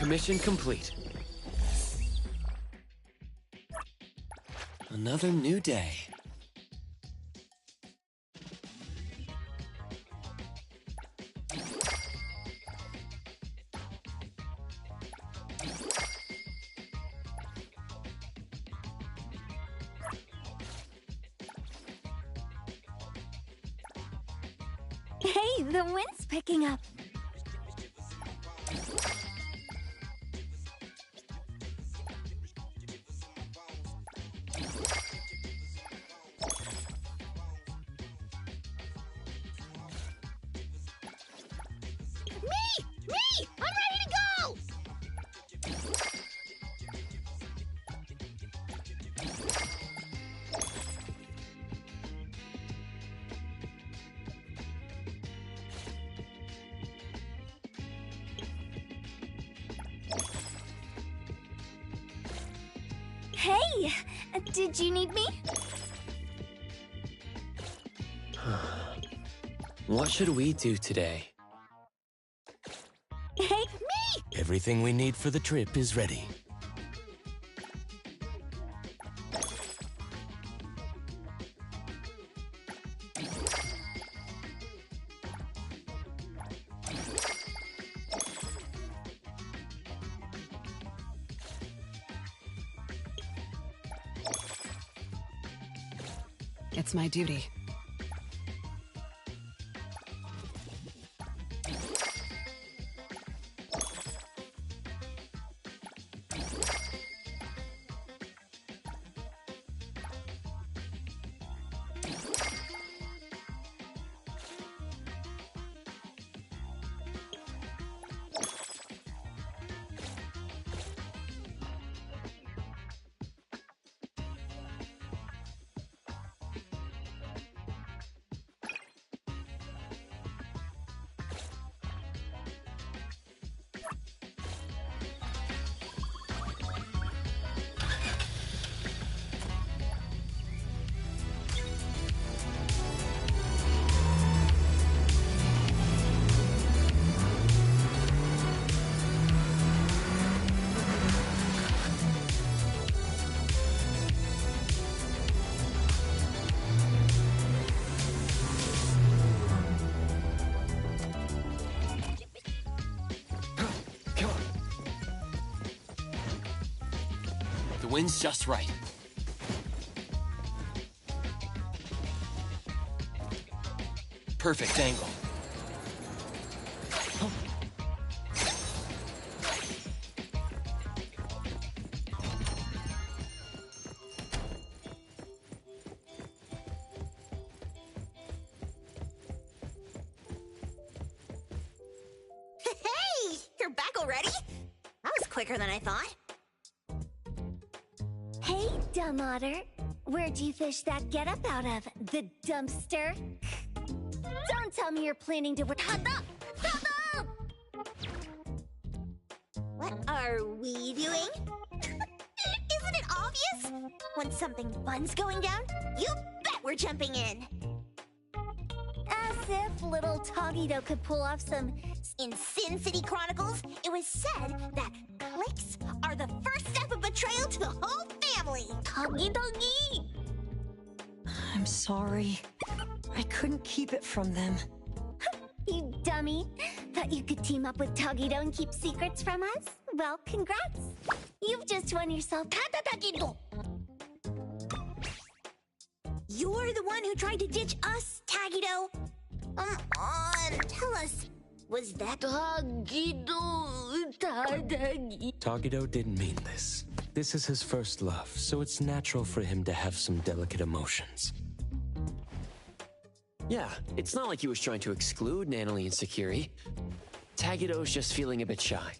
Commission complete. Another new day. Hey, the wind's picking up. Me! I'm ready to go! Hey, did you need me? What should we do today? Hey, me! Everything we need for the trip is ready. It's my duty. The wind's just right. Perfect angle. Hey! You're back already? That was quicker than I thought. Hey, dumb otter. Where'd you fish that getup out of? The dumpster? Don't tell me you're planning to work. What are we doing? Isn't it obvious? When something fun's going down, you bet we're jumping in. As if little Togito could pull off some... In Sin City Chronicles, it was said that clicks are the first step of betrayal to the whole family. Togi. I'm sorry. I couldn't keep it from them. You dummy. Thought you could team up with Togito and keep secrets from us? Well, congrats. You've just won yourself Togito. You're the one who tried to ditch us, Tagito. Come on, tell us. Was that Togito didn't mean this. This is his first love, so it's natural for him to have some delicate emotions. Yeah, it's not like he was trying to exclude Natalie and Sakiri. Tagito's just feeling a bit shy.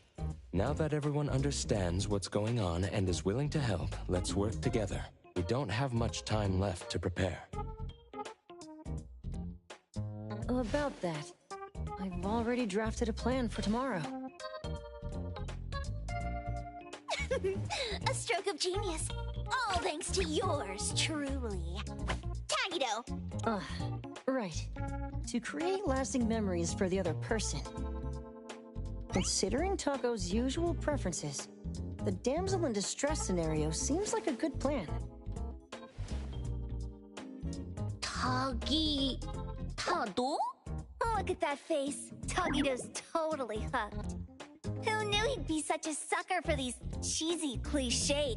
Now that everyone understands what's going on and is willing to help, let's work together. We don't have much time left to prepare. About that, I've already drafted a plan for tomorrow. A stroke of genius. All thanks to yours truly. Tagito. Right. To create lasting memories for the other person. Considering Taco's usual preferences, the damsel in distress scenario seems like a good plan. Tado? Look at that face. Tagido's totally hooked. Who knew he'd be such a sucker for these cheesy cliches?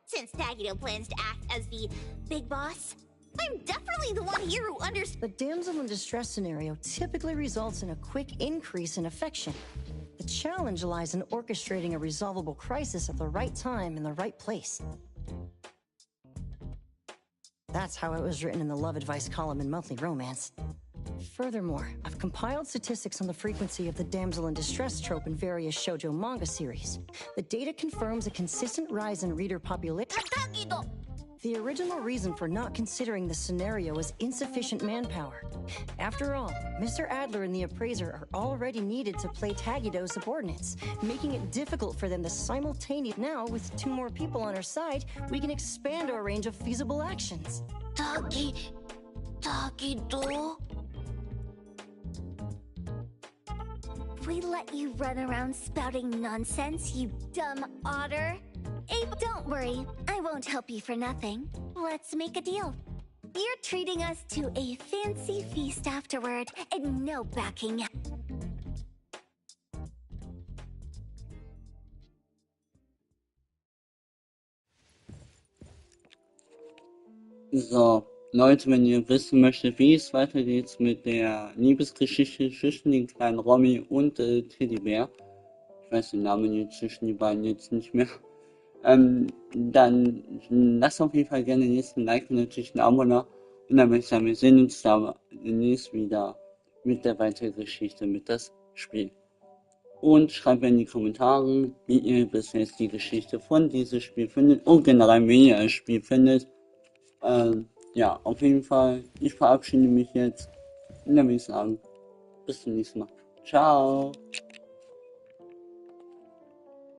Since Tagido plans to act as the big boss, I'm definitely the one here who understands. The damsel in distress scenario typically results in a quick increase in affection. The challenge lies in orchestrating a resolvable crisis at the right time in the right place. That's how it was written in the love advice column in Monthly Romance. Furthermore, I've compiled statistics on the frequency of the damsel in distress trope in various shoujo manga series. The data confirms a consistent rise in reader population. The original reason for not considering the scenario is insufficient manpower. After all, Mr. Adler and the Appraiser are already needed to play Tagido subordinates, making it difficult for them to simultaneously. Now, with 2 more people on our side, we can expand our range of feasible actions. Tagido? We let you run around spouting nonsense, you dumb otter. Abe, don't worry. I won't help you for nothing. Let's make a deal. You're treating us to a fancy feast afterward, and no backing out. So, Leute, wenn ihr wissen möchtet, wie es weitergeht mit der Liebesgeschichte zwischen den kleinen Romy und Teddybär, ich weiß den Namen jetzt zwischen die beiden jetzt nicht mehr, dann lasst auf jeden Fall gerne den nächsten Like und natürlich ein Abo da. Und dann würde ich sagen, wir sehen uns da demnächst wieder mit der weiteren Geschichte, mit das Spiel. Und schreibt mir in die Kommentare, wie ihr bis jetzt die Geschichte von diesem Spiel findet und generell, wie ihr das Spiel findet. Ja, auf jeden Fall, ich verabschiede mich jetzt und dann würde ich sagen, bis zum nächsten Mal. Ciao!